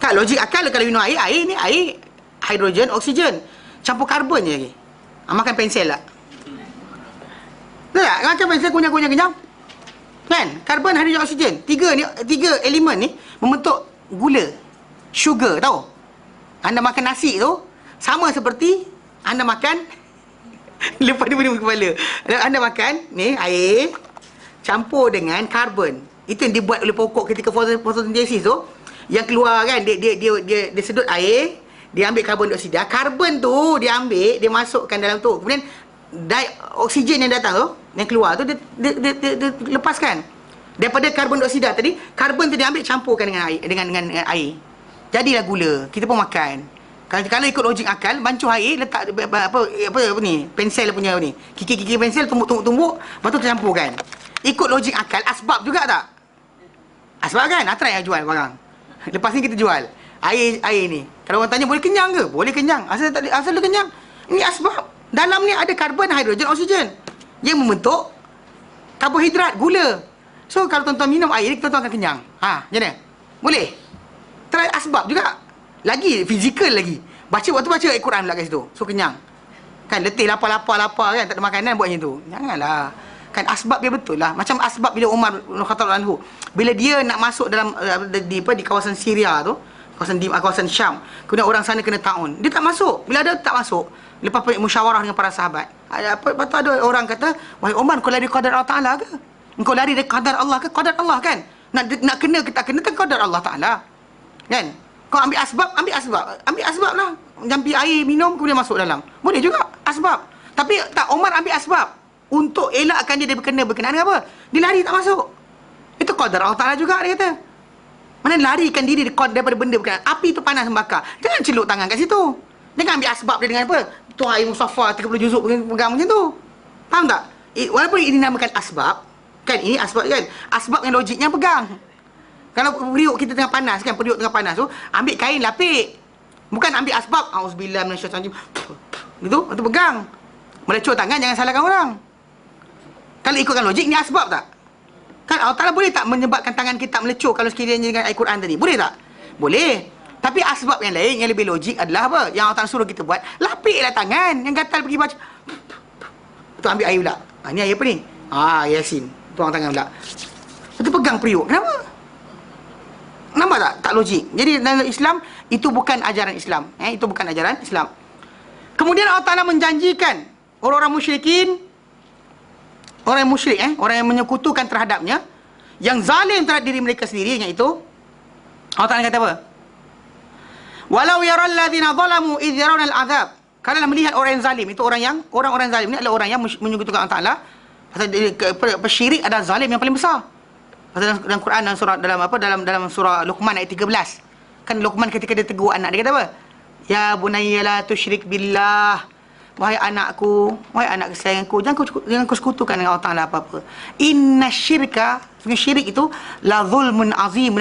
Tak logik akal kalau minum air ni air, hidrogen, oksigen. Campur karbon je lagi. Makan pensel lah. Betul tak? Makan pensel kunyah kenyang. Kan? Karbon, hidrogen, oksigen. Tiga elemen ni membentuk gula. Sugar, tahu? Anda makan nasi tu sama seperti anda makan lepas dia pening kepala. Anda makan ni air campur dengan karbon. Itu yang dibuat oleh pokok ketika fotosintesis tu. Yang keluar kan dia sedut air, dia ambil karbon dioksida. Karbon tu dia ambil, dia masukkan dalam tu. Kemudian oksigen yang datang tu, yang keluar tu dia lepaskan. Daripada karbon dioksida tadi, karbon tu dia ambil campurkan dengan air, dengan air. Jadilah gula. Kita pun makan. Kalau ikut logik akal, bancuh air, letak apa ni, pensel punya ni. Kiki pensel tumbuk, lepas tu tercampurkan. Ikut logik akal, asbab juga tak? Asbab kan? Atrai yang jual barang. Lepas ni kita jual. Air ni. Kalau orang tanya boleh kenyang ke? Boleh kenyang. Asal dia kenyang. Ini asbab. Dalam ni ada karbon, hidrogen, oksigen yang membentuk karbohidrat, gula. So kalau tuan-tuan minum air, tuan-tuan akan kenyang. Macam mana? Boleh? Try asbab juga. Lagi fizikal lagi. Waktu baca Al-Quran pula kat situ. So kenyang. Kan letih lapar kan, tak ada makanan buat macam tu. Janganlah. Kan asbab dia betul lah. Macam asbab bila Umar bin Khattab anhu, bila dia nak masuk dalam di kawasan Syria tu, kawasan Syam. Kemudian orang sana kena taun. Dia tak masuk. Bila ada tak masuk, lepas musyawarah dengan para sahabat. Lepas tu ada orang kata, wahai Umar, kau lari qadar Allah Ta'ala ke? Engkau lari dari qadar Allah ke? Qadar Allah kan? Nak kena ke tak kena, tak qadar Allah Ta'ala. Kan? Kau ambil asbab lah. Jampi air, minum, kemudian masuk dalam. Boleh juga, asbab. Tapi tak, Umar ambil asbab untuk elakkan dia berkenaan dengan apa? Dia lari tak masuk. Itu qadar Allah Ta'ala juga, dia kata. Mana larikan diri daripada benda berkenaan. Api tu panas membakar. Jangan celuk tangan kat situ. Jangan ambil asbab dia dengan apa? Tuan air Musaffar 30 juzuk pegang macam tu. Faham tak? Walaupun ini dinamakan asbab, kan, ini asbab kan, asbab yang logiknya pegang. Kalau periuk kita tengah panas kan, periuk tengah panas tu, ambil kain lapik. Bukan ambil asbab, auzubillah minasyaitanir rajim. Gitu, itu pegang. Melecur tangan, jangan salahkan orang. Kalau ikutkan logik, ni asbab tak? Kan Allah Ta'ala boleh tak menyebabkan tangan kita melecur kalau sekiranya dengan ayat Quran tadi? Boleh tak? Boleh. Tapi asbab yang lain, yang lebih logik adalah apa? Yang Allah Ta'ala suruh kita buat, lapiklah tangan. Yang gatal pergi baca, tu ambil air pula. Ni air apa ni? Yasin. Tuang tangan pula. Itu pegang periuk. Kenapa? Nampak tak? Tak logik. Jadi dalam Islam, itu bukan ajaran Islam. Itu bukan ajaran Islam. Kemudian Allah Ta'ala menjanjikan orang-orang musyrikin, orang yang musyrik, orang yang menyekutukan terhadapnya, yang zalim terhadap diri mereka sendiri, iaitu Allah Ta'ala kata apa? Walau yaral ladzina zalamu idh yarawna al-'adzab. Kalau melihat orang yang zalim, itu orang-orang zalim ni adalah orang yang menyekutukan Allah Ta'ala. Pasal syirik adalah zalim yang paling besar. Pasal dalam Quran, dalam surah Luqman ayat 13. Kan Luqman ketika dia tegur anak, dia kata apa? Ya bunayya la tusyrik billah. Wahai anakku, wahai anak kesayanganku, jangan kau sekutukan dengan Allah Ta'ala apa-apa. Inna syirka, syirik itu la zulmun azim,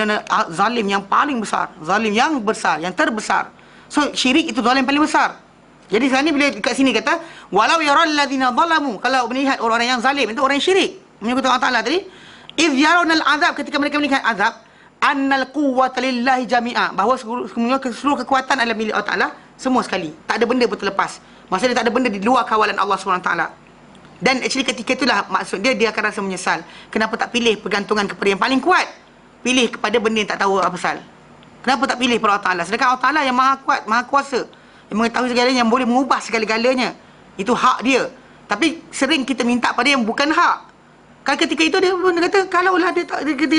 zalim yang paling besar, zalim yang besar, yang terbesar. So syirik itu zalim paling besar. Jadi sekarang ni bila kat sini kata walau yaral ladzina zalamu, kalau melihat orang-orang yang zalim, itu orang yang syirik menyekutukan Allah Ta'ala tadi, idh yarawna al-'adzab, ketika mereka melihat azab, annal quwwata lillahi jami'a, bahawa seluruh kekuatan adalah milik Allah Ta'ala semua sekali. Tak ada benda pun terlepas. Maksudnya tak ada benda di luar kawalan Allah SWT. Dan actually ketika itulah maksud dia akan rasa menyesal. Kenapa tak pilih pergantungan kepada yang paling kuat? Pilih kepada benda yang tak tahu apa pasal. Kenapa tak pilih pada Allah Ta'ala? Sedangkan Allah Ta'ala yang maha kuat, maha kuasa, yang mengetahui segalanya, yang boleh mengubah segala-galanya. Itu hak dia. Tapi sering kita minta pada yang bukan hak. Kalau ketika itu dia pun kata, kalaulah dia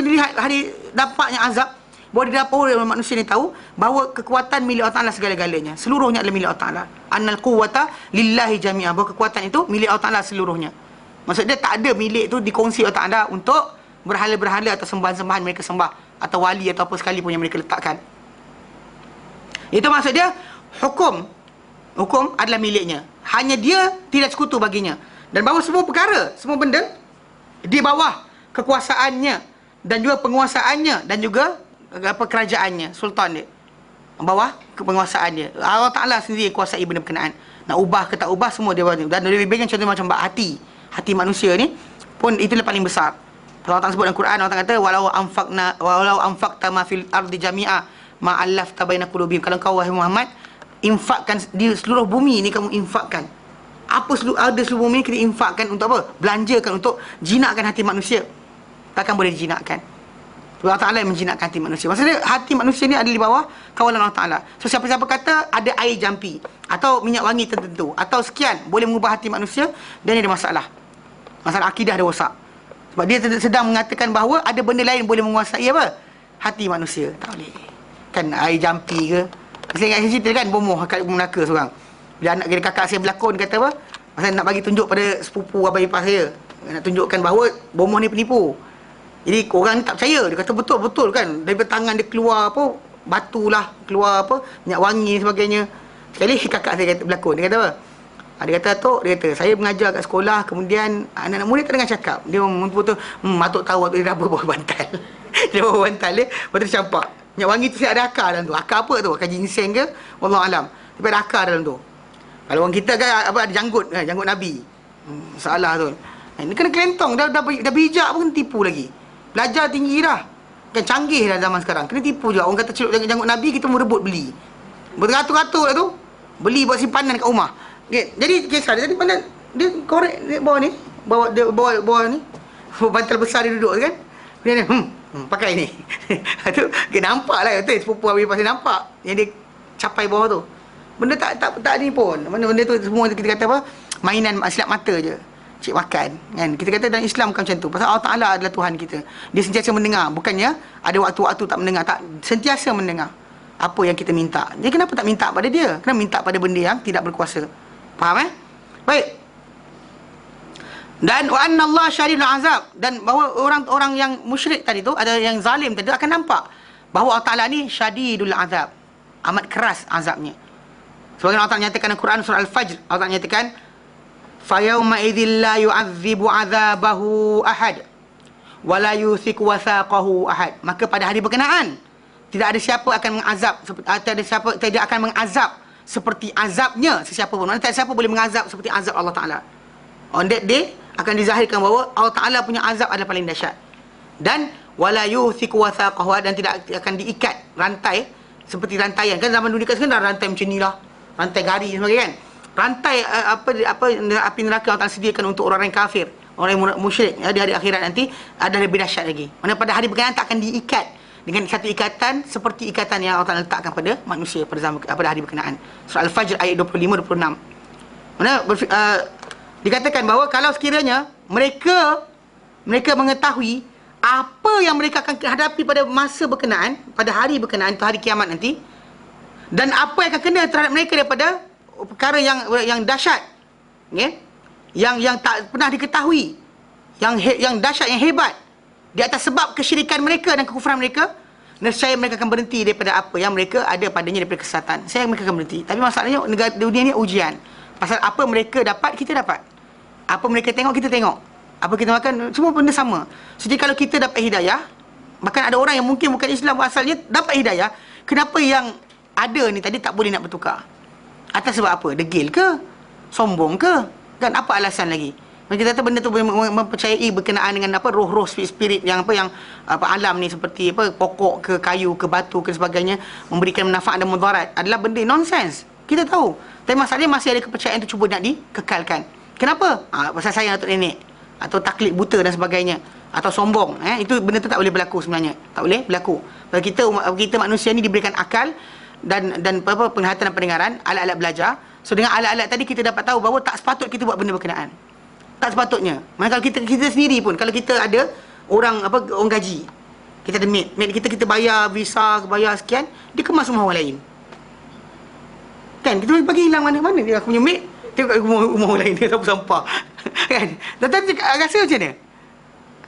lihat hari dampaknya azab, bahawa dia dapat orang manusia ni tahu bahawa kekuatan milik Allah Ta'ala segala-galanya. Seluruhnya adalah milik Allah Ta'ala. Annal quwwata lillahi jami'ah. Bahawa kekuatan itu milik Allah Ta'ala seluruhnya. Maksud dia tak ada milik itu dikongsi Allah Ta'ala untuk berhala-berhala atau sembahan-sembahan mereka sembah, atau wali atau apa sekalipun yang mereka letakkan. Itu maksud dia, hukum adalah miliknya. Hanya dia tidak sekutu baginya. Dan bahawa semua perkara, semua benda di bawah kekuasaannya dan juga penguasaannya dan juga kerajaannya, sultan dia, bawah penguasaan dia. Allah Ta'ala sendiri yang kuasai benda berkenaan. Nak ubah ke tak ubah, semua dia buat. Dan lebih baik contoh macam hati manusia ni pun itulah paling besar. Allah Ta'ala sebut dalam Quran, Allah Ta'ala kata walau anfaqta ma fil ardi jami'a ma allafta baina qulubihim. Kalau kau wahai Muhammad infakkan di seluruh bumi ni, kamu infakkan apa seluruh bumi ni, kita infakkan untuk apa? Belanjakan untuk jinakkan hati manusia. Takkan boleh dijinakkan. Allah Ta'ala yang menjinakkan hati manusia. Maksudnya hati manusia ni ada di bawah kawalan Allah Ta'ala. So siapa-siapa kata ada air jampi atau minyak wangi tertentu atau sekian boleh mengubah hati manusia, dan ada masalah. Masalah akidah dia rosak. Sebab dia sedang mengatakan bahawa ada benda lain boleh menguasai apa? Hati manusia. Tak boleh. Kan air jampi ke? Saya ingat cerita kan bomoh kat Melaka seorang. Bila anak kakak saya berlakon, kata apa? Pasal nak bagi tunjuk pada sepupu abang ipar saya. Nak tunjukkan bahawa bomoh ni penipu. Jadi orang ni tak percaya. Dia kata betul-betul kan. Daripada tangan dia keluar apa, batu lah, keluar apa, minyak wangi sebagainya. Sekali kakak saya kata berlakon, dia kata apa? Dia kata, Tok, dia kata, saya mengajar kat sekolah, kemudian anak-anak murid tak dengar cakap. Dia betul-betul, Atok tahu waktu dia dah bawa bantal. Dia bawa bantal dia, lepas tu dia campak. Minyak wangi tu ada akar dalam tu. Akar apa tu? Akar ginseng ke? Wallahualam. Tapi ada akar dalam tu. Kalau orang kita kan apa, ada janggut, janggut Nabi. Salah tu. Ini kena kelentong, dah bijak pun tipu lagi. Belajar tinggi dah. Kan canggih dah zaman sekarang. Kena tipu juga. Orang kata celup janggut Nabi, kita merebut beli. Beratus-ratus lah tu. Beli buat simpanan kat rumah. Okay. Jadi kisah dia tadi pandai dia korek dia bawah ni, bawah ni. Bantal besar dia duduk kan. Dia Pakai ni. Tu kita nampak lah tu sepupu Habib pasti nampak yang dia capai bawah tu. Benda tak ni pun. Benda tu semua kita kata apa? Mainan silap mata je. Cik makan kan. Kita kata dalam Islam bukan macam tu. Pasal Allah Taala adalah Tuhan kita. Dia sentiasa mendengar, bukannya ada waktu-waktu tak mendengar, tak, sentiasa mendengar apa yang kita minta. Dia kenapa tak minta pada dia? Kenapa minta pada benda yang tidak berkuasa? Faham Baik. Dan wa anna Allah syadidul azab, dan bahawa orang-orang yang musyrik tadi tu, ada yang zalim tadi akan nampak bahawa Allah Taala ni syadidul azab, amat keras azabnya. Sebagaimana Allah Taala nyatakan dalam Quran surah Al-Fajr, Allah Taala nyatakan fa yauma idzil la yu'adzibu 'adzabahu ahad wa la yuthiqu wathaqahu ahad. Maka pada hari berkenaan tidak ada siapa akan mengazab, tidak akan mengazab seperti azabnya sesiapa pun. Maksudnya tak ada siapa boleh mengazab seperti azab Allah Taala. On that day akan dizahirkan bahawa Allah Taala punya azab adalah paling dahsyat. Dan wala yuthiqu wathaqahu, dan tidak akan diikat rantai seperti rantaian. Kan zaman dunia sekarang dah rantai macam nilah, rantai garis dan sebagainya kan. Rantai api neraka yang Allah sediakan untuk orang yang kafir, orang yang musyrik di hari akhirat nanti ada lebih dahsyat lagi. Mana pada hari berkenaan tak akan diikat dengan satu ikatan seperti ikatan yang Allah Taala letakkan pada manusia pada hari berkenaan. Surah Al-Fajr ayat 25-26. Mana dikatakan bahawa kalau sekiranya mereka mengetahui apa yang mereka akan hadapi pada masa berkenaan, pada hari berkenaan, itu hari kiamat nanti, dan apa yang akan kena terhadap mereka daripada perkara yang dahsyat, okay? yang tak pernah diketahui, yang dahsyat, yang hebat, di atas sebab kesyirikan mereka dan kekufuran mereka, nescaya mereka akan berhenti daripada apa yang mereka ada padanya daripada kesesatan. Saya mereka akan berhenti. Tapi masalahnya dunia ni ujian. Pasal apa mereka dapat, kita dapat. Apa mereka tengok, kita tengok. Apa kita makan, semua benda sama. Jadi kalau kita dapat hidayah, bahkan ada orang yang mungkin bukan Islam asalnya dapat hidayah, kenapa yang ada ni tadi tak boleh nak bertukar? Atas sebab apa? Degil ke? Sombong ke? Kan apa alasan lagi? Kita kata benda tu mempercayai berkenaan dengan apa, roh-roh spirit yang alam ni, seperti apa, pokok ke, kayu ke, batu ke sebagainya, memberikan manfaat dan mudarat, adalah benda nonsense. Kita tahu. Tapi masalahnya masih ada kepercayaan tu cuba nak dikekalkan. Kenapa? Pasal sayang atuk nenek, atau taklid buta dan sebagainya, atau sombong. Itu benda tu tak boleh berlaku sebenarnya. Tak boleh berlaku. Kalau kita manusia ni diberikan akal dan penglihatan dan pendengaran, alat-alat belajar. So dengan alat-alat tadi kita dapat tahu bahawa tak sepatut kita buat benda berkenaan. Tak sepatutnya. Maksudnya kalau kita sendiri pun, kalau kita ada orang gaji, kita ada maid kita bayar visa, bayar sekian, dia kemas rumah orang lain. Kan kita bagi hilang mana dia aku punya maid, tengok rumah orang lain dia sampah. Kan? Tetapi rasa macam mana?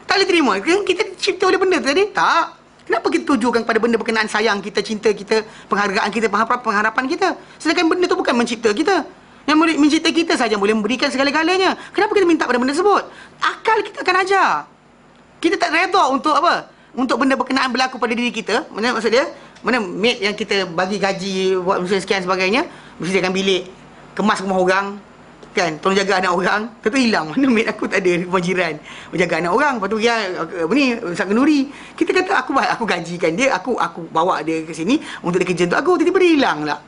Tak boleh terima. Kita cipta oleh benda tu tadi? Tak. Kenapa kita tujukan pada benda berkenaan sayang kita, cinta kita, penghargaan kita, pengharapan kita? Sedangkan benda tu bukan mencipta kita. Yang mencipta kita saja boleh memberikan segala-galanya. Kenapa kita minta pada benda tersebut? Akal kita akan ajar. Kita tak redha untuk apa? Untuk benda berkenaan berlaku pada diri kita. Mana maksud dia? Mana maid yang kita bagi gaji, buat sekian sebagainya, sediakan bilik, kemas rumah orang, kan, tolong jaga anak orang, tentu hilang. Mana maid aku tak ada rumah jiran menjaga anak orang. Lepas tu dia ni Ustaz Kenduri, kita kata aku gajikan dia, aku bawa dia ke sini untuk dia kerja untuk aku, tiba-tiba dia hilang lah.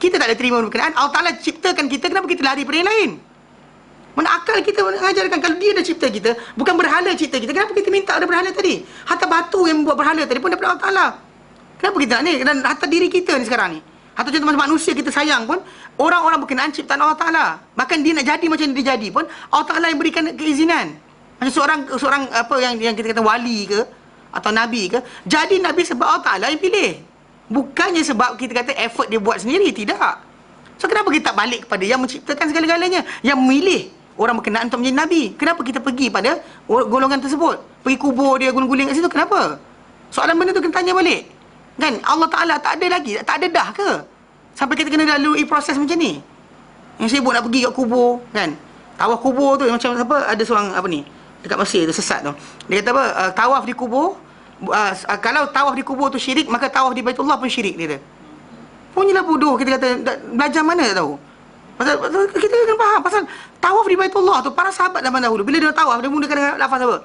Kita tak ada terima berkenaan. Allah Ta'ala ciptakan kita, kenapa kita lari pada yang lain? Mana akal kita mengajarkan kalau dia dah cipta kita, bukan berhala cipta kita, kenapa kita minta ada berhala tadi? Hatta batu yang membuat berhala tadi pun daripada Allah Ta'ala. Kenapa kita nak ni? Dan hatta diri kita ni sekarang ni, hatta contoh manusia kita sayang pun, orang-orang berkenaan ciptaan Allah Ta'ala. Bahkan dia nak jadi macam dia jadi pun, Allah Ta'ala yang berikan keizinan. Macam seorang apa yang kita kata wali ke, atau nabi ke, jadi nabi sebab Allah Ta'ala yang pilih. Bukannya sebab kita kata effort dia buat sendiri. Tidak. So kenapa kita tak balik kepada yang menciptakan segala-galanya, yang memilih orang berkenaan untuk menjadi nabi? Kenapa kita pergi pada golongan tersebut, pergi kubur dia, guling-guling kat situ? Kenapa? Soalan benda tu kena tanya balik. Kan Allah Ta'ala tak ada lagi, tak ada dah ke sampai kita kena lalui proses macam ni? Yang sibuk nak pergi kat kubur, kan, tawaf kubur tu macam apa, ada seorang apa ni dekat Mesir tu sesat tu, dia kata apa, tawaf di kubur, kalau tawaf di kubur tu syirik, maka tawaf di Baitullah pun syirik, dia kata. Punyalah bodoh. Kita kata belajar mana tak tahu. Pasal kita kena faham pasal tawaf di Baitullah tu, para sahabat zaman dahulu bila dia tawaf, dia mulakan dengan lafaz apa?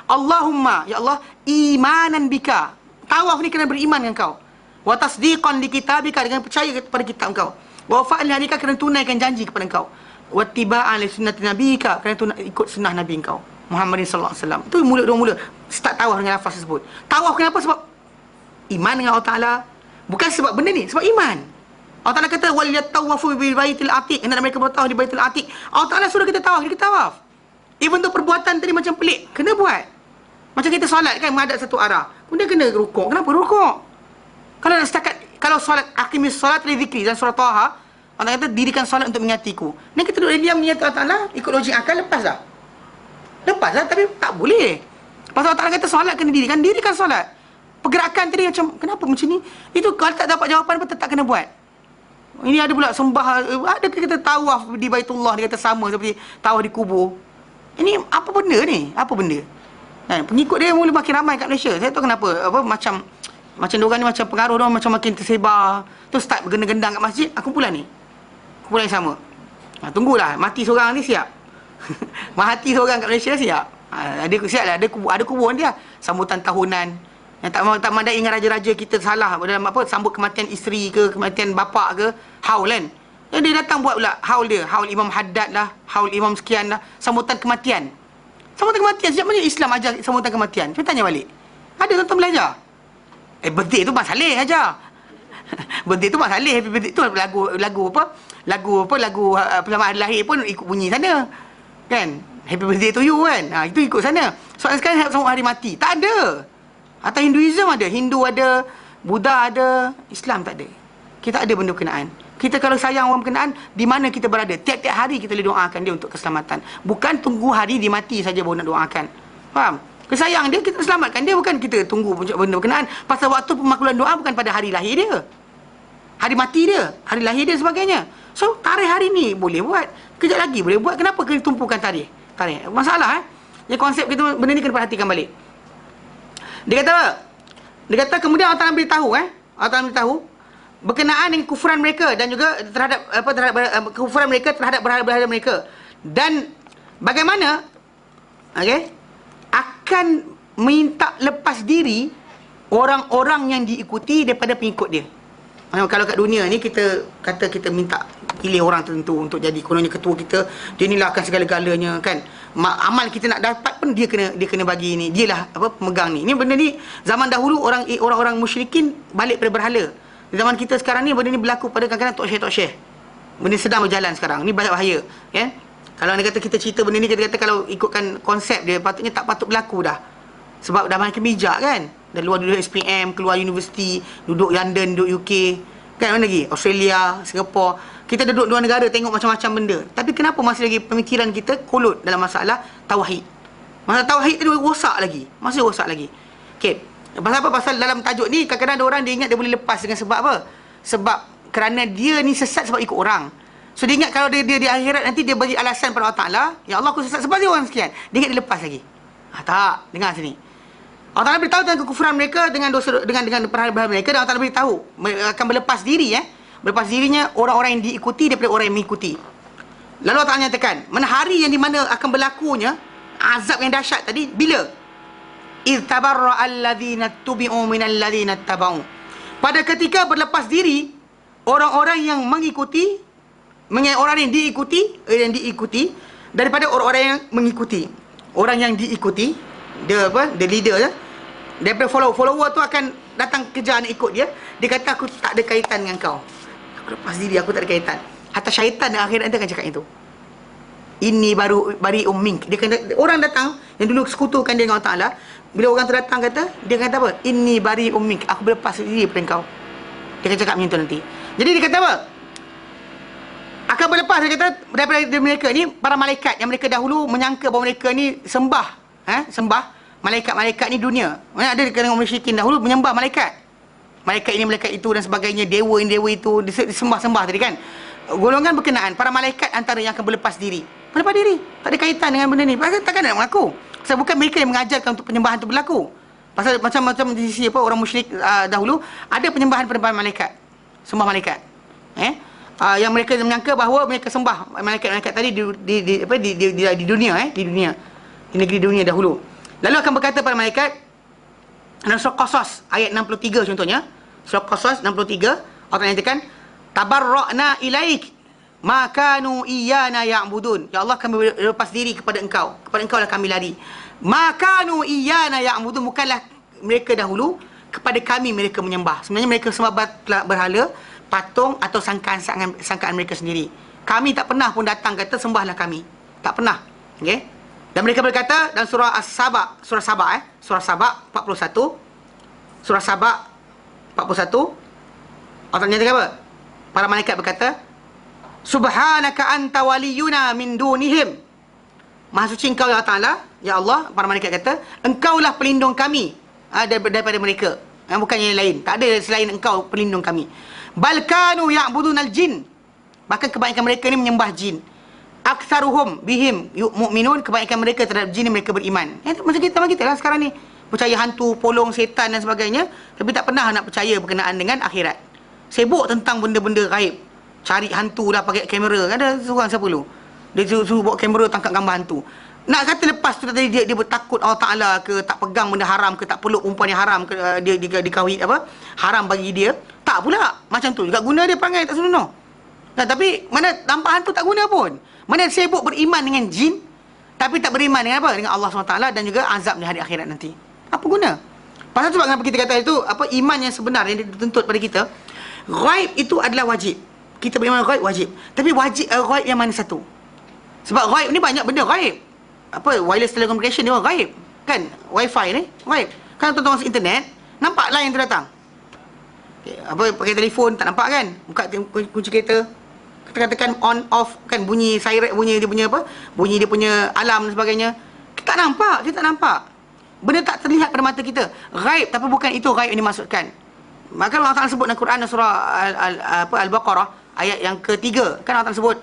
Allahumma, ya Allah, imanan bika. Tawaf ni kena beriman dengan kau. Wa tasdiqan li kitabika, dengan percaya kepada kitab kau. Wa wafa'an li hadika, kena tunaikan janji kepada kau. Wa tiba'an li sunnati nabika, kena ikut sunnah nabi kau. Muhammadin sallallahu alaihi wasallam. Itu mula start tawaf dengan lafaz tersebut. Tawaf kenapa? Sebab iman dengan Allah Taala. Bukan sebab benda ni, sebab iman. Allah Taala kata wal yatawafu bil baitil atiq, hendak mereka bertawaf di baitul atiq. Allah Taala suruh kita tawaf, kita tawaf. Even tu perbuatan tadi macam pelik, kena buat. Macam kita solat kan, menghadap satu arah, kemudian kena rukuk. Kenapa rukuk? Kalau nak setakat, kalau solat aqimis solat li zikri dan surah Taha, Allah kata dirikan solat untuk mengingatiku. Ni kita duduk diam mengingat Allah Taala, ikut logik akal, lepas dah. Lepas dah, tapi tak boleh. Pasal Allah Taala kata solat kena dirikan solat. Pergerakan tadi macam, kenapa macam ni? Itu kalau tak dapat jawapan pun tetap kena buat. Ini ada pula sembah, ada kita tawaf di Baitullah, dia kata sama seperti tawaf di kubur. Ini apa benda ni? Apa benda? Pengikut dia mula makin ramai kat Malaysia. Saya tahu kenapa. Macam diorang ni macam pengaruh diorang macam makin tersebar. Tu start bergendang-gendang kat masjid, kumpulan ni. Kumpulan yang sama. Tunggulah, mati seorang ni siap. Mati seorang kat Malaysia siap. Ada siap lah, ada kubur dia. Sambutan tahunan. Yang tak mandai ingat raja-raja kita salah dalam apa, sambut kematian isteri ke, kematian bapa ke, haul kan. Dan dia datang buat pula haul dia, haul Imam Haddad lah, haul Imam sekian lah, sambutan kematian. Sambutan kematian, sejak mana Islam ajar sambutan kematian? Saya tanya balik. Ada tuan-tuan belajar? Birthday tu Mak Saleh ajar. Birthday tu Mak Saleh, happy birthday tu lagu selamat hari lahir pun ikut bunyi sana. Kan? Happy birthday to you kan? Itu ikut sana. Soalan sekarang sambut hari mati. Tak ada. Atau Hinduism ada, Hindu ada, Buddha ada, Islam tak ada. Kita ada benda berkenaan. Kita kalau sayang orang berkenaan, di mana kita berada, tiap-tiap hari kita boleh doakan dia untuk keselamatan. Bukan tunggu hari dia mati saja baru nak doakan. Faham? Kesayang dia, kita selamatkan dia, bukan kita tunggu benda berkenaan. Pasal waktu pemakbulan doa bukan pada hari lahir dia, hari mati dia, hari lahir dia sebagainya. So tarikh hari ni boleh buat, kejap lagi boleh buat. Kenapa kena tumpukan tarikh? Masalah Yang konsep kita, benda ni kena perhatikan balik. Dia kata apa? Dia kata kemudian Allah Ta'ala beritahu Allah Ta'ala beritahu berkenaan dengan kufuran mereka dan juga terhadap kufuran mereka terhadap berhala-berhala mereka, dan bagaimana akan minta lepas diri orang-orang yang diikuti daripada pengikut dia. Kalau kat dunia ni kita kata kita minta pilih orang tertentu untuk jadi kononnya ketua kita, dia inilah akan segala-galanya kan. Amal kita nak dapat pun dia kena bagi ni, dialah pemegang ni. Ni benda ni zaman dahulu orang-orang musyrikin balik pada berhala. Zaman kita sekarang ni benda ni berlaku pada kadang-kadang tok syekh. Benda sedang berjalan sekarang. Ni banyak bahaya, ya. Kalau anda kata kita cerita benda ni, kita kata kalau ikutkan konsep dia patutnya tak patut berlaku dah. Sebab dah makin bijak kan. Dari luar duduk SPM, keluar universiti, duduk London, duduk UK, kan mana lagi? Australia, Singapura. Kita duduk luar negara tengok macam-macam benda. Tapi kenapa masih lagi pemikiran kita kolot dalam masalah tauhid? Masalah tauhid tu rosak lagi. Masih rosak lagi. Okey. Pasal apa? Pasal dalam tajuk ni kadang-kadang ada orang dia ingat dia boleh lepas dengan sebab apa? Sebab kerana dia ni sesat sebab ikut orang. So dia ingat kalau dia di akhirat nanti dia bagi alasan pada Allah Ta'ala, ya Allah aku sesat sebab dia orang sekian. Dia ingat dia lepas lagi. Tak. Dengar sini. Allah Ta'ala beritahu tentang kekufuran mereka dengan dosa, dengan perhal-perhal mereka, dan Allah Ta'ala beritahu akan berlepas diri berlepas dirinya orang-orang yang diikuti daripada orang yang mengikuti. Lalu Allah Ta'ala nyatakan mana hari yang di mana akan berlakunya azab yang dahsyat tadi, bila idh tabarra alladhina tubi'u minal ladhina taba'u, pada ketika berlepas diri orang-orang yang mengikuti, orang yang diikuti daripada orang-orang yang mengikuti. Orang yang diikuti, dia the leader je, daripada follower tu akan datang kejar nak ikut dia. Dia kata aku tak ada kaitan dengan kau, aku lepas diri, aku tak ada kaitan. Hatta syaitan dan akhirat dia akan cakap itu. Ini bari ummink. Dia kata orang datang yang dulu sekutukan dia dengan Allah Ta'ala, bila orang tu datang kata, dia kata apa? Ini bari ummink, aku berlepas diri daripada kau. Dia akan cakap macam tu nanti. Jadi dia kata apa? Akan berlepas, dia kata, daripada mereka ni, para malaikat yang mereka dahulu menyangka bahawa mereka ni sembah malaikat-malaikat ni dunia. Ada kalangan musyrikin dahulu menyembah malaikat. Malaikat ini, malaikat itu dan sebagainya, dewa ini, dewa itu, disembah-sembah tadi kan. Golongan berkenaan para malaikat antara yang akan berlepas diri. Berlepas diri, tak ada kaitan dengan benda ni. Pasal takkan nak mengaku. Pasal bukan mereka yang mengajarkan untuk penyembahan itu berlaku. Pasal macam di sisi orang musyrik dahulu ada penyembahan malaikat, sembah malaikat. Yang mereka menyangka bahawa mereka sembah malaikat-malaikat tadi di dunia, di negeri dunia dahulu. Lalu akan berkata pada malaikat dalam surah Qasas ayat 63 contohnya, surah Qasas 63, Allah nyatakan tabarra'na ilaik, ma kanu iyyana ya'budun. Ya Allah, kami berlepas diri kepada engkau. Kepada engkau lah kami lari. Ma kanu iyyana ya'budun, bukanlah mereka dahulu kepada kami mereka menyembah. Sebenarnya mereka sembah berhala, patung atau sangkaan mereka sendiri. Kami tak pernah pun datang kata sembahlah kami. Tak pernah. Okey. Dan mereka berkata dalam surah As-Saba, surah Saba surah Saba 41. Surah Saba 41. Allah nyatakan apa? Para malaikat berkata, subhanaka anta waliyuna min dunihim. Maha suci engkau ya Ta'ala, ya Allah. Para malaikat kata, engkaulah pelindung kami daripada mereka, bukan yang lain. Tak ada selain engkau pelindung kami. Bal kanu ya'budunal jin. Bahkan kebanyakan mereka ni menyembah jin. Aktsaruhum bihim mu'minun, kebanyakan mereka terhadap jin mereka beriman. Macam kita lah sekarang ni, percaya hantu, polong, setan dan sebagainya, tapi tak pernah nak percaya berkenaan dengan akhirat. Sibuk tentang benda-benda gaib. Cari hantu dah pakai kamera. Ada seorang siapa dulu, dia suruh bawa kamera tangkap gambar hantu. Nak kata lepas tu tadi dia bertakut Allah Ta'ala ke, tak pegang benda haram ke, tak peluk perempuan yang haram ke, dia dikahwin apa, haram bagi dia. Tak pula macam tu juga guna dia perangai tak senonoh. Nah, tapi mana nampak hantu tak guna pun. Mana sibuk beriman dengan jin, tapi tak beriman dengan apa? Dengan Allah SWT dan juga azab di hari akhirat nanti. Apa guna? Pasal tu sebab kenapa kita kata itu, apa, iman yang sebenar yang dituntut pada kita. Ghaib itu adalah wajib. Kita beriman ghaib wajib. Tapi wajib ghaib yang mana satu? Sebab ghaib ni banyak benda ghaib. Apa, wireless telecommunication ni ghaib. Kan? Wifi ni ghaib. Kan tuan-tuan masuk internet, nampak line tu datang. Okay, apa, pakai telefon tak nampak kan? Buka kunci kereta, tekan on off kan, bunyi siren, bunyi dia punya apa? Bunyi dia punya alarm dan sebagainya. Kita tak nampak, kita tak nampak. Benda tak terlihat pada mata kita. Ghaib, tapi bukan itu ghaib yang dimaksudkan. Maka Allah Ta'ala sebut dalam Quran surah Al-Baqarah ayat yang ketiga, kan Allah Ta'ala sebut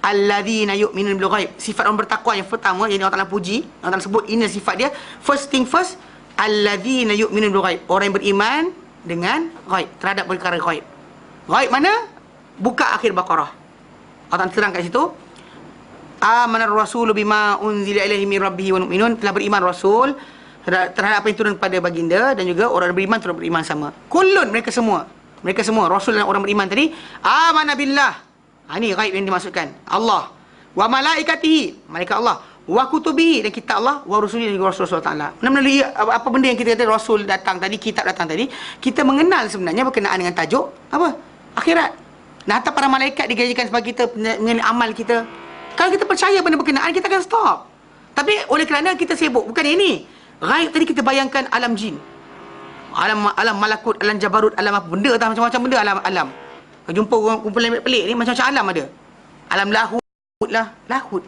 alladzina yu'minuna bil ghaib. Sifat orang bertakwa yang pertama yang Allah Ta'ala puji, Allah Ta'ala sebut ini sifat dia. First thing first, alladzina yu'minuna bil ghaib. Orang yang beriman dengan ghaib, terhadap perkara ghaib. Ghaib mana? Buka akhir Baqarah. Allah Ta'ala terang kat situ. Amanar rasulu bima unzila ilaihi min rabbihi wal mu'minun. Telah beriman Rasul terhadap apa yang turun kepada baginda, dan juga orang beriman terus beriman sama. Kullun, mereka semua Rasul dan orang beriman tadi, amana billah. Ini ghaib yang dimaksudkan. Allah. Wa malaikatihi, malaikat Allah. Wa kutubihi, dan kitab Allah. Wa rusulihi, dan juga Rasul Ta'ala. Melalui apa benda yang kita kata Rasul datang tadi, kitab datang tadi, kita mengenal sebenarnya berkenaan dengan tajuk apa? Akhirat. Nah, hatta para malaikat digajikan sebagai kita mengenai amal kita. Kalau kita percaya benda berkenaan, kita akan stop. Tapi oleh kerana kita sibuk, bukan ini. Ghaib tadi kita bayangkan alam jin, alam malakut, alam jabarut, alam apa benda, macam-macam benda, alam. Kau jumpa kumpulan pelik ni, macam-macam alam ada. Alam lahut lah, lahut.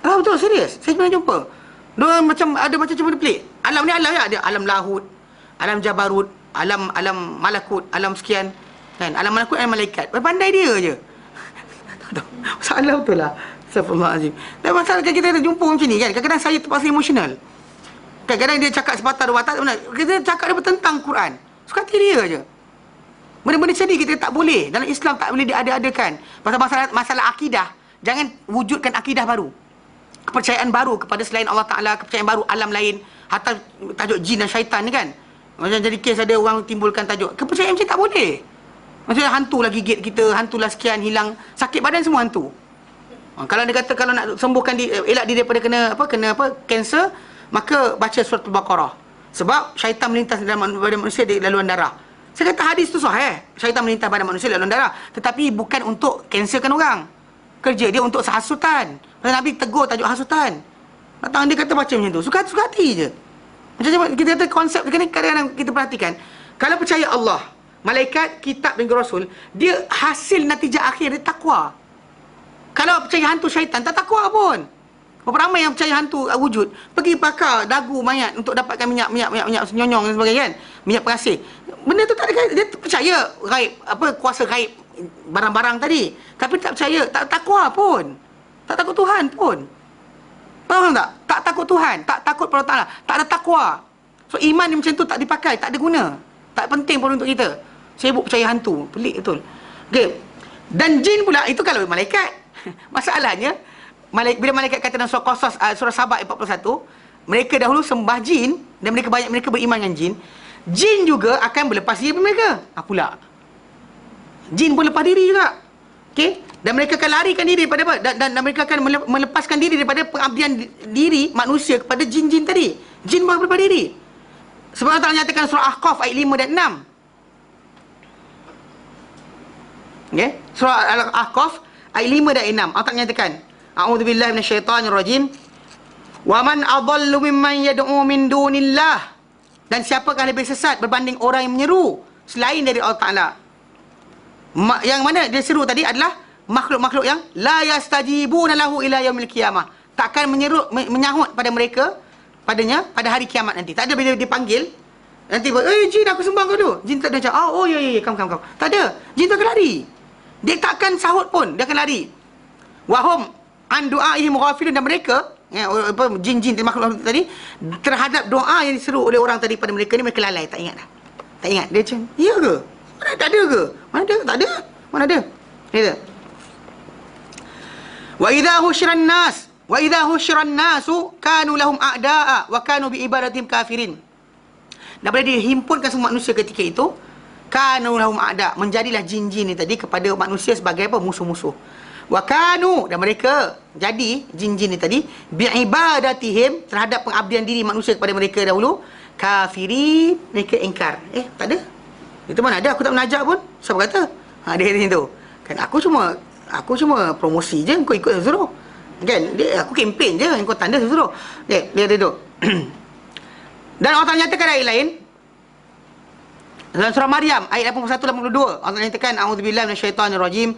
Ah, betul, serius. Saya pernah jumpa. Dia macam ada macam-macam benda pelik. Alam ni alam ya, ada alam lahut, alam jabarut, alam malakut, alam sekian. Kan? Alam malakut, alam malaikat. Pandai dia je. Masalah betul lah. Astagfirullahaladzim. Dan masalah kita jumpa macam ni kan, kadang-kadang saya terpaksa emosional. Kadang-kadang dia cakap sepatah dua patah, kita cakap dia bertentang Quran. Suka hati dia je. Benda-benda macam ni kita tak boleh. Dalam Islam tak boleh diada-adakan. Pasal masalah akidah, jangan wujudkan akidah baru, kepercayaan baru kepada selain Allah Ta'ala, kepercayaan baru alam lain. Hatta tajuk jin dan syaitan ni kan, macam jadi kes ada orang timbulkan tajuk kepercayaan macam tak boleh. Maksudnya hantu lah gigit kita, hantu lah sekian, hilang sakit badan semua hantu. Kalau dia kata kalau nak sembuhkan elak diri daripada kena kanser, maka baca surah Al-Baqarah. Sebab syaitan melintas dalam badan manusia di laluan darah. Saya kata hadis tu sahih. Syaitan melintas badan manusia di laluan darah, tetapi bukan untuk kanserkan orang. Kerja dia untuk hasutan. Nabi tegur tajuk hasutan. Datang dia kata baca macam tu. Suka hati je. Macam kita kata konsep kadang-kadang kita perhatikan. Kalau percaya Allah, malaikat, kitab dan Rasul, dia hasil natijah akhir dia takwa. Kalau percaya hantu syaitan, tak takwa pun. Berapa ramai yang percaya hantu wujud, pergi bakar dagu mayat untuk dapatkan minyak senyonyong dan sebagainya kan, minyak pengasih. Benda tu tak ada, dia percaya gaib, kuasa gaib barang-barang tadi, tapi tak percaya, tak takwa pun, tak takut Tuhan pun. Faham tak? Tak takut Tuhan, tak takut pada Allah Ta'ala, tak ada takwa. So iman ni macam tu tak dipakai, tak ada guna, tak penting pun untuk kita. Sibuk percaya hantu, pelik betul. Okey. Dan jin pula itu kalau malaikat. Masalahnya bila malaikat kata dalam surah Qasas, surah Sabah ayat 41, mereka dahulu sembah jin dan mereka beriman dengan jin. Jin juga akan berlepas diri daripada mereka. Pula jin pun lepas diri juga. Okey, dan mereka akan larikan diri daripada apa? Dan mereka akan melepaskan diri daripada pengabdian diri manusia kepada jin-jin tadi. Jin berubah diri. Sebab Allah Ta'ala nyatakan surah Ahqaf ayat 5 dan 6. Okey, surah Al-Ahqaf ayat 5 dan 6. Allah Ta'ala nyatakan, a'udzubillahi minasyaitonirrajim. Wa man adallu mimman yad'u min dunillah. Dan siapakah lebih sesat berbanding orang yang menyeru selain dari Allah Ta'ala? Yang mana dia seru tadi adalah makhluk-makhluk yang la yastajibuna lahu ila yaumil qiyamah. Takkan menyahut pada mereka padanya pada hari kiamat nanti. Tak ada bila dipanggil nanti, jin aku sembah kau dulu. Jin tak ada macam, oh ya kam. Tak ada. Jin tak akan lari. Dia takkan sahut pun, dia akan lari. Wahum an du'aihim ghafilun, dan mereka jin-jin makhluk tadi terhadap doa yang diseru oleh orang tadi pada mereka ni, mereka lalai, tak ingat dah. Tak ingat. Dia macam, iya ke? Mana tak ada ke? Mana ada? Tak ada. Mana ada? Gitu. Wa idza husyiran nasu kanu lahum a'da'a wa kanu bi ibadatihim kafirin. Dan bila dihimpunkan semua manusia ketika itu, kanu lahum a'da, menjadilah jin-jin ni tadi kepada manusia sebagai apa? Musuh-musuh. Wa kanu, dan mereka jadi jin-jin ni tadi bi ibadatihim, terhadap pengabdian diri manusia kepada mereka dahulu, kafirin, mereka ingkar. Tak ada. Itu mana ada, aku tak menajak pun. Siapa kata? Dia kata macam tu. Kan aku cuma promosi je, kau ikut suruh. Kan? Aku kempen je, kau tanda suruh. Dia duduk. Dan Allah Ta'ala nyatakan ayat lain. Dalam surah Maryam ayat 81-82, Allah nyatakan, a'udzubillahi minasyaitonirrajim.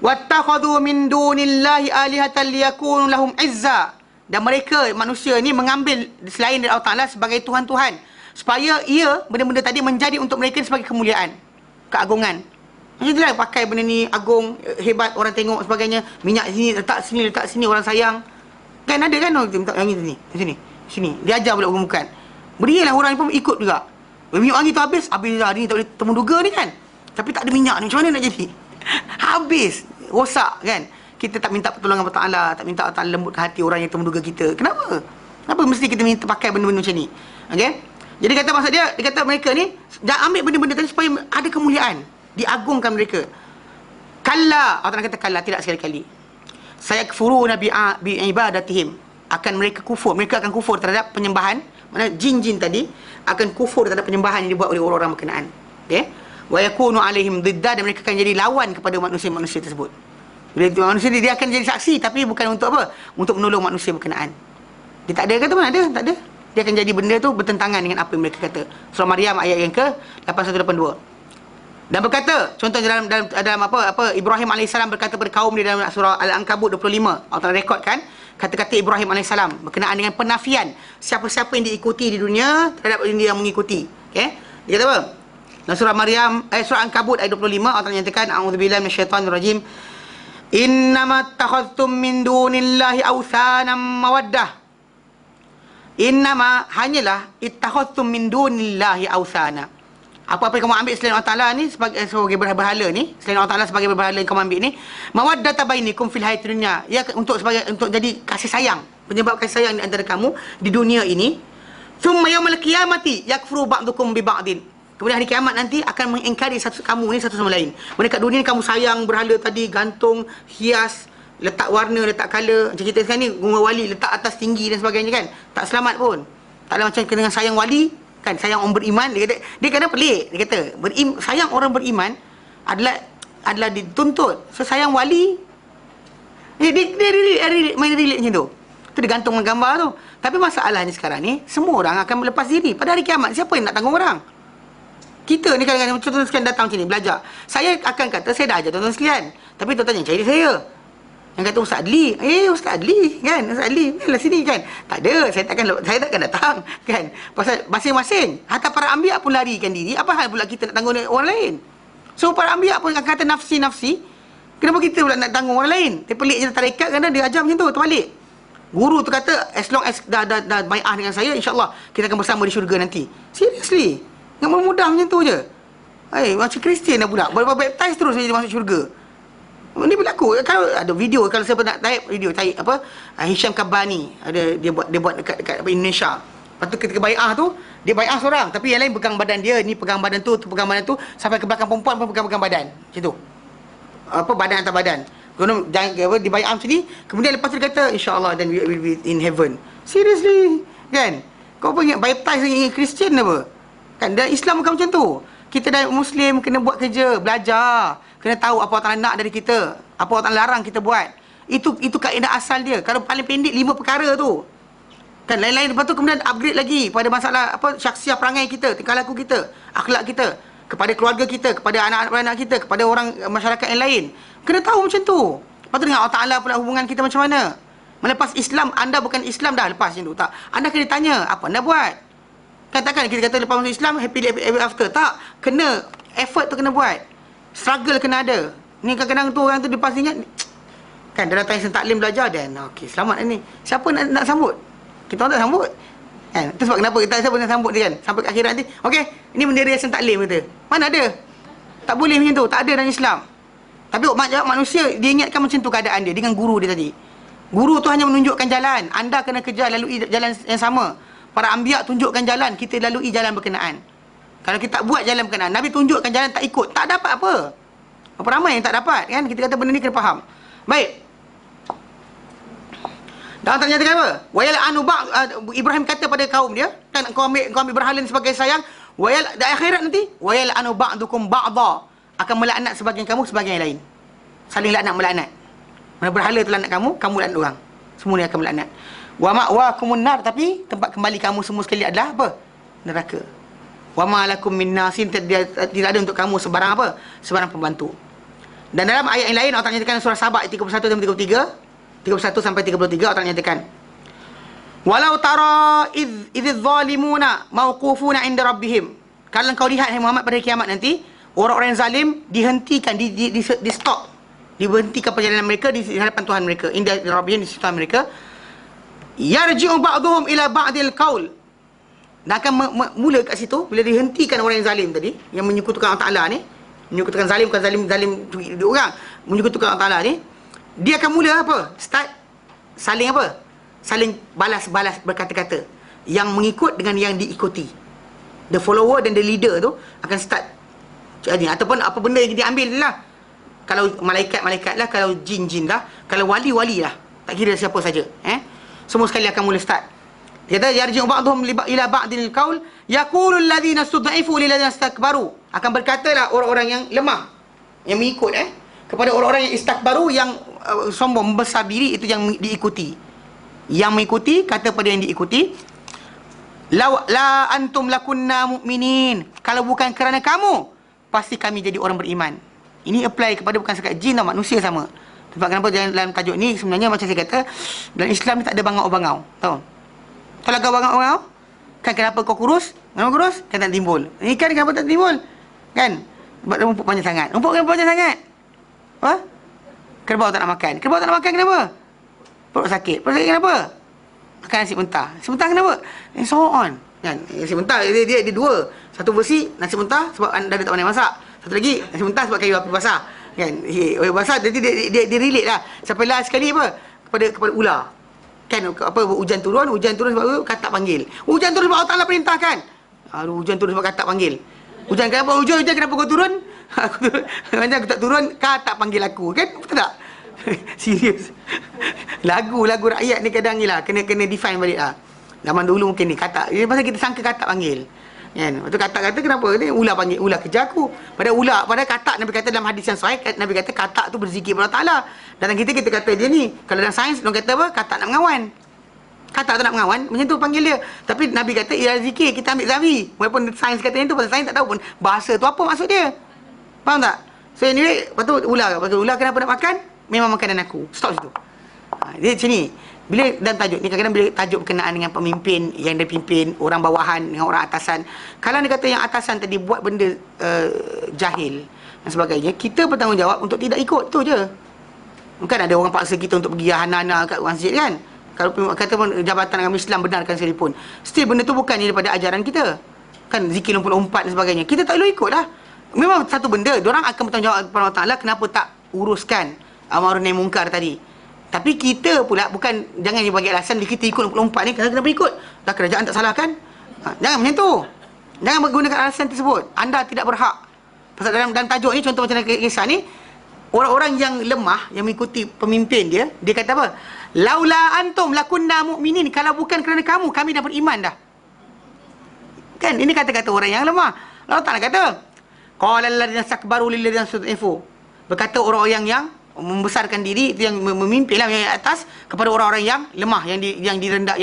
Wattakhadhu min dunillahi alihatan liyakunu lahum izza. Dan mereka manusia ni mengambil selain dari Allah Ta'ala sebagai tuhan-tuhan, supaya ia benda-benda tadi menjadi untuk mereka sebagai kemuliaan, keagungan. Macam itulah pakai benda ni agung, hebat, orang tengok sebagainya. Minyak sini, letak sini, orang sayang. Kan ada kan orang minta yang ini sini. Dia ajar pula bukan. Berilah orang ni pun ikut juga. Minyak wangi tu habis hari ni tak boleh temu duga ni kan. Tapi tak ada minyak ni, macam mana nak jadi? Habis, rosak kan. Kita tak minta pertolongan Allah Ta'ala, tak minta Allah Ta'ala lembutkan hati orang yang temuduga kita. Kenapa? Kenapa mesti kita minta pakai benda-benda macam ni? Okey? Jadi kata maksud dia kata mereka ni jangan ambil benda-benda tadi supaya ada kemuliaan, diagungkan mereka. Kalla, Allah Ta'ala kata kalla, tidak sekali-kali. Sayakfuruna bi ibadatihim, akan mereka akan kufur terhadap penyembahan, mana jin-jin tadi akan kufur terhadap penyembahan yang dibuat oleh orang-orang berkenaan. Okey? Wa yakunu alaihim didda, dan mereka akan jadi lawan kepada manusia-manusia tersebut. Bila manusia dia akan jadi saksi, tapi bukan untuk apa? Untuk menolong manusia berkenaan. Dia tak ada kata mana ada, tak ada. Dia akan jadi benda tu bertentangan dengan apa yang mereka kata. Surah Maryam ayat yang ke 8182. Dan berkata, contoh dalam apa Ibrahim AS berkata kepada kaum dia dalam surah Al-Ankabut 25. Allah Ta'ala rekodkan kata-kata Ibrahim AS berkenaan dengan penafian siapa-siapa yang diikuti di dunia terhadap dia yang mengikuti. Okey? Dia kata apa? Dalam surah Maryam surah Al-Ankabut ayat 25, Allah Ta'ala nyatakan, a'udzubillahi minasyaitonirrajim. Innama takhadtum min dunillahi awthanan mawaddah. Innama, hanyalah, ittakhadtum min dunillahi awthana. Apa-apa yang kamu ambil selain Allah Ta'ala ni sebagai berhala ni, selain Allah Ta'ala sebagai berhala yang kamu ambil ni, mawaddata bainikum fil hayatid dunya, ya, untuk jadi kasih sayang, penyebab kasih sayang di antara kamu di dunia ini. Thumma yaumil qiyamati yakfuru ba'dukum bi ba'din. Kemudian hari kiamat nanti akan mengingkari kamu ni satu sama lain. Mereka dunia ni kamu sayang berhala tadi, gantung, hias, letak warna, letak colour. Macam kita sekarang ni, bunga wali letak atas tinggi dan sebagainya kan. Tak selamat pun. Tak ada macam dengan sayang wali kan, sayang orang beriman. Dia kena pelik. Dia kata sayang orang beriman adalah dituntut. So sayang wali dia main relate macam tu. Tu dia gantung gambar tu. Tapi masalahnya sekarang ni, semua orang akan melepas diri pada hari kiamat. Siapa yang nak tanggung orang? Kita ni kadang-kadang tuan-tuan sekalian datang sini belajar. Saya akan kata saya dah ajar tuan-tuan sekalian. Tapi tuan-tuan yang cari saya. Yang kata Ustaz Adli. Ustaz Adli kan. Ustaz Adli lah sini kan. Tak ada. Saya takkan datang kan. Pasal masing-masing. Hatta para anbiya pun larikan diri. Apa hal pula kita nak tanggung orang lain? So para anbiya pun akan kata nafsi-nafsi. Kenapa kita pula nak tanggung orang lain? Tapi pelik je tarekat kerana dia ajar macam tu. Terbalik. Guru tu kata as long as dah bai'ah dengan saya, insyaAllah kita akan bersama di syurga nanti. Seriously. Yang mudah macam tu je. Macam Kristian dah pula. Baru baptize terus dia masuk syurga. Ini berlaku. Kalau ada video, kalau siapa nak type video, type apa? Hisham Kabani. Ada dia buat dekat Indonesia. Lepas tu ketika bai'ah tu, dia bai'ah seorang, tapi yang lain pegang badan dia, ni pegang badan tu pegang badan tu, sampai ke belakang perempuan pun pegang badan. Macam tu. apa badan atas badan. Jangan apa di bay'ah sini, kemudian lepas tu dia kata insya-Allah then we will be in heaven. Seriously, kan? Kau apa ingat baptize dengan Kristian apa? Kan dan Islam bukan macam tu. Kita dah Muslim kena buat kerja, belajar, kena tahu apa Allah nak dari kita, apa Allah larang kita buat. Itu kaedah asal dia. Kalau paling pendek 5 perkara tu. Kan lain-lain, lepas tu kemudian upgrade lagi pada masalah apa syakhsiah perangai kita, tingkah laku kita, akhlak kita, kepada keluarga kita, kepada anak-anak kita, kepada orang masyarakat yang lain. Kena tahu macam tu. Lepas tu dengan Allah Ta'ala pula hubungan kita macam mana. Melepas Islam, anda bukan Islam dah lepas macam tu. Tak. Anda kena tanya, apa anda buat? Katakan kita kata lepas masuk Islam, happy ever after. Tak. Kena, effort tu kena buat. Struggle kena ada. Ni kadang-kadang tu orang tu lepas ingat, kan dia datang Islam taklim belajar, dan okey, selamat ni. Siapa nak sambut? Kita orang tak sambut. Kan? Itu sebab kenapa kita siapa nak sambut dia kan? Sampai ke akhirat nanti, okey, ini bendera Islam taklim kata. Mana ada? Tak boleh macam tu. Tak ada dalam Islam. Tapi manusia dia ingatkan macam tu keadaan dia dengan guru dia tadi. Guru tu hanya menunjukkan jalan. Anda kena kejar lalui jalan yang sama. Para anbiya tunjukkan jalan, kita lalui jalan berkenaan. Kalau kita tak buat jalan berkenaan, Nabi tunjukkan jalan tak ikut, tak dapat apa. Apa ramai yang tak dapat kan? Kita kata benda ni kena faham. Baik. Dan Allah nyatakan apa? Wayal anu Ibrahim kata pada kaum dia, kan kau ambil berhala sebagai sayang, wayal di akhirat nanti, wayal anu ba'dukum ba'dha, akan melaknat sebagian kamu sebagian yang lain. Saling laknat melaknat. Mana berhala tu laknat kamu, kamu laknat orang. Semua ni akan melaknat. Wa ma'wakumun nar, tapi tempat kembali kamu semua sekali adalah apa? Neraka. Wa ma lakum min nasin, tidak ada untuk kamu sebarang apa? Sebarang pembantu. Dan dalam ayat yang lain Allah nyatakan surah Sabah 31 dan 33, 31 sampai 33 Allah nyatakan, walau tara idz zalimuna mauqufuna inda rabbihim. Kalau kau lihat hai Muhammad pada kiamat nanti, orang-orang yang zalim dihentikan, di stop, dihentikan perjalanan mereka di hadapan Tuhan mereka, inda rabbihim, di sisi Tuhan mereka. Yarji'u ba'dhum ila ba'dil qaul. Dan akan mula kat situ bila dihentikan orang yang zalim tadi, yang menyekutukan Allah Taala ni, menyekutukan zalim, bukan zalim dia orang, menyekutukan Allah Taala ni, dia akan mula apa? Start saling apa? Saling balas-balas berkata-kata. Yang mengikut dengan yang diikuti. The follower dan the leader tu akan start jadi, ataupun apa benda yang diambil lah. Kalau malaikat-malaikat lah, kalau jin-jin lah, kalau wali-wali lah, tak kira siapa saja, semua sekali akan mula start. Dia kata yarji'u ba'dhum ila ba'dil qaul yaqulu alladhina stud'ifu lil ladzina istakbaru. Akan berkatalah orang-orang yang lemah, yang mengikut kepada orang-orang yang istakbaru, yang sombong, membesar diri, itu yang diikuti. Yang mengikuti kata pada yang diikuti, la antum lakunna mu'minin. Kalau bukan kerana kamu, pasti kami jadi orang beriman. Ini apply kepada bukan sekat jin atau manusia sama. Sebab kenapa dalam tajuk ni sebenarnya macam saya kata, dalam Islam ni tak ada bangau-bangau. Tahu? Kalau kau bangau-bangau, kan kenapa kau kurus? Kenapa kurus? Kan tak timbul. Ini kan kenapa tak timbul? Kan? Sebab rumput panjang sangat. Rumput kenapa panjang sangat? Apa? Kerbau tak nak makan. Kerbau tak nak makan kenapa? Perut sakit. Perut sakit kenapa? Makan nasi mentah. Nasi mentah kenapa? And so on. Kan? Nasi mentah dia dua. Satu versi nasi mentah sebab anda tak pandai masak. Satu lagi nasi mentah sebab kayu api basah. Kan? Api basah jadi dia relate lah. Sampai last sekali apa? Kepada ular. Kan apa hujan turun sebab katak panggil. Hujan turun sebab Allah Taala perintahkan. Hujan turun sebab katak panggil. Hujan kenapa kau turun? Macam aku tak turun, katak panggil aku. Kan? Betul tak? Serius. Lagu rakyat ni kadang ni lah kena define balik lah. Zaman dulu mungkin ni katak. Pasal kita sangka katak panggil. Kan? Lepas tu katak kata kenapa? Ni ular panggil, ular kejar aku. Padahal katak Nabi kata dalam hadis yang sahih, Nabi kata katak tu berzikir kepada Allah Taala. Dalam kita kata dia ni, kalau dalam sains orang kata apa? Katak nak mengawan. Katak tak nak mengawan, macam tu panggil dia. Tapi Nabi kata ia zikir, kita ambil zawi. Walaupun sains kata itu, pasal sains tak tahu pun bahasa tu apa maksud dia. Faham tak? So anyway, lepas tu ular kenapa nak makan? Memang makanan aku. Stop situ. Dia macam ni. Bila dalam tajuk ni, kadang-kadang bila tajuk berkenaan dengan pemimpin yang dia pimpin, orang bawahan dengan orang atasan, kalau dia kata yang atasan tadi buat benda jahil dan sebagainya, kita bertanggungjawab untuk tidak ikut, tu je. Bukan ada orang paksa kita untuk pergi hana-hana kat masjid kan. Kalau kata pun Jabatan Agama Islam benarkan sekalipun, still benda tu bukan daripada ajaran kita. Kan zikir 54 dan sebagainya, kita tak perlu ikut lah. Memang satu benda, diorang akan bertanggungjawab kepada Allah Ta'ala kenapa tak uruskan amar nahi mungkar tadi. Tapi kita pula bukan, jangan bagi alasan kita ikut 24 ni, kenapa ikut? Dah kerajaan tak salah kan? Jangan macam tu. Jangan menggunakan alasan tersebut. Anda tidak berhak. Pasal dalam tajuk ni, contoh macam kisah ni, orang-orang yang lemah yang mengikuti pemimpin dia, dia kata apa? Laula antum lakunna mu'minin, kalau bukan kerana kamu kami dah beriman dah. Kan ini kata-kata orang yang lemah. Allah Taala kata, qala alladziina istakbaru lil ladziina istud'ifu. Berkata orang-orang yang membesarkan diri, itu yang memimpinlah yang atas kepada orang-orang yang lemah, yang rendah.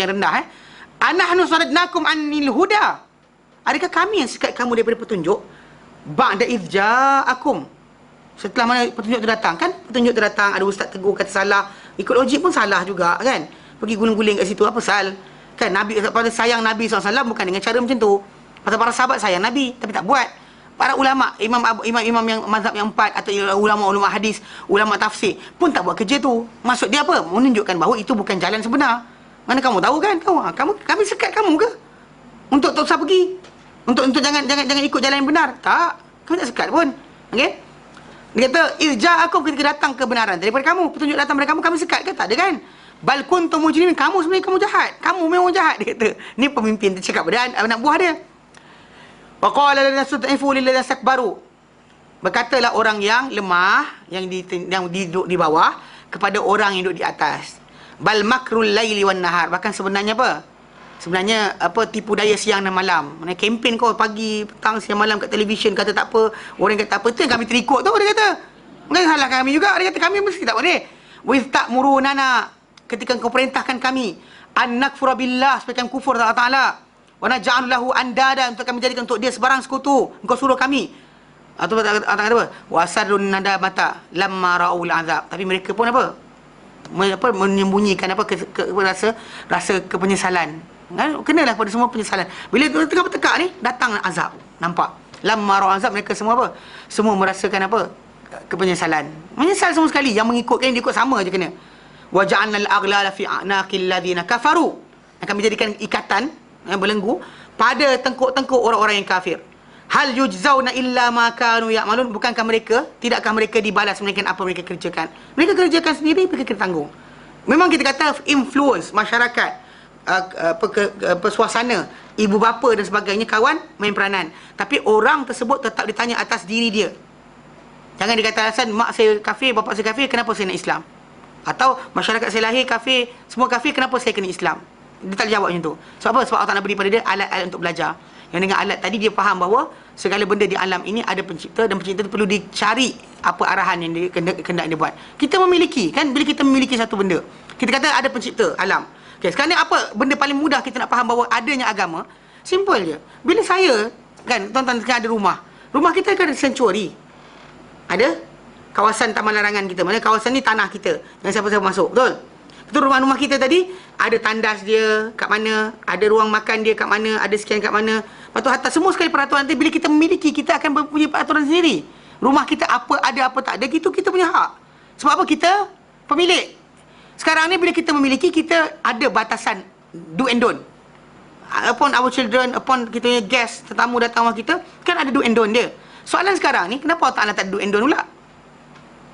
Anahnu saradnakum anil huda. Adakah kami yang sekat kamu daripada petunjuk? Ba'da idh ja'akum. Setelah mana petunjuk itu datang, kan? Petunjuk itu datang, ada ustaz tegur kata salah, ikut logik pun salah juga, kan? Pergi guling-guling kat situ, apa sal? Kan Nabi, pada sayang Nabi SAW bukan dengan cara macam tu. Pasal para sahabat sayang Nabi, tapi tak buat. Para ulama, imam yang mazhab yang 4 atau ulama-ulama hadis, ulama tafsir pun tak buat kerja tu. Maksud dia apa? Menunjukkan bahawa itu bukan jalan sebenar. Mana kamu tahu kan? Kami sekat kamu ke? Untuk tak usah pergi. Untuk jangan ikut jalan yang benar. Tak. Kami tak sekat pun. Okey? Dia kata, irja'akum, ketika datang kebenaran daripada kamu, petunjuk datang daripada kamu, kami sekat ke? Tak ada kan? Bal kuntum mujrimin, kamu sebenarnya kamu jahat. Kamu memang jahat, dia kata. Ni pemimpin dia cakap pada anak buah dia. Wa qala lana sud'ifu lil ladzina istakbaru. Berkatalah orang yang lemah, yang duduk di bawah kepada orang yang duduk di atas. Bal makrul laili wan nahar. Bahkan sebenarnya apa? Sebenarnya tipu daya siang dan malam. Mana kempen kau pagi, petang, siang, malam kat televisyen kata tak apa, orang kata tak apa, tu yang kami terikut tu, dia kata. Bukan salah kami juga, dia kata kami mesti tak boleh. Wa ta'murunana, ketika kau perintahkan kami an nakfura billah, supaya kami kufur Allah Taala, wa naj'al lahu andada, untuk kami jadikan untuk dia sebarang sekutu, engkau suruh kami. Atau kata apa? Wa asarrun nadamata lamma ra'ul azab. Tapi mereka pun apa? Menyembunyikan rasa kepenyesalan. Kenalah pada semua penyesalan. Bila tengah bertekak ni, datang azab. Nampak? Lamma ra'ul azab, mereka semua apa? Semua merasakan apa? Kepenyesalan. Menyesal semua sekali. Yang mengikutkan, dia ikut sama je kena. Wa ja'alna al-aghlala fi a'naqil ladzina kafaru. Akan menjadikan ikatan yang belenggu pada tengkuk-tengkuk orang-orang yang kafir. Hal yujzauna illa ma kanu ya'malun. Bukankah tidakkah mereka dibalas melainkan apa mereka kerjakan? Mereka kerjakan sendiri, mereka kena tanggung. Memang kita kata influence masyarakat, suasana, ibu bapa dan sebagainya, kawan main peranan. Tapi orang tersebut tetap ditanya atas diri dia. Jangan dikata alasan mak saya kafir, bapa saya kafir, kenapa saya nak Islam? Atau masyarakat saya lahir kafir, semua kafir, kenapa saya kena Islam? Dia tak jawab macam tu. Sebab apa? Sebab Allah Ta'ala beri pada dia alat-alat untuk belajar. Yang dengan alat tadi dia faham bahawa segala benda di alam ini ada pencipta, dan pencipta itu perlu dicari apa arahan yang dia kena dia buat. Kita memiliki, kan, bila kita memiliki satu benda, kita kata ada pencipta alam. Okay, sekarang ni apa benda paling mudah kita nak faham bahawa adanya agama? Simple je. Bila saya, kan, tuan-tuan ada rumah kita kan ada sanctuary, ada kawasan taman larangan kita, mana kawasan ni tanah kita, jangan siapa-siapa masuk, betul? Betul, rumah-rumah kita tadi ada tandas dia kat mana, ada ruang makan dia kat mana, ada sekian kat mana. Lepas tu hatta semua sekali peraturan nanti bila kita memiliki, kita akan mempunyai peraturan sendiri. Rumah kita apa ada, apa tak ada, itu kita punya hak. Sebab apa? Kita pemilik. Sekarang ni bila kita memiliki, kita ada batasan do and don't. Upon our children, upon kita punya guest, tetamu datang rumah kita, kan ada do and don't dia. Soalan sekarang ni, kenapa Allah Ta'ala tak do and don't pula?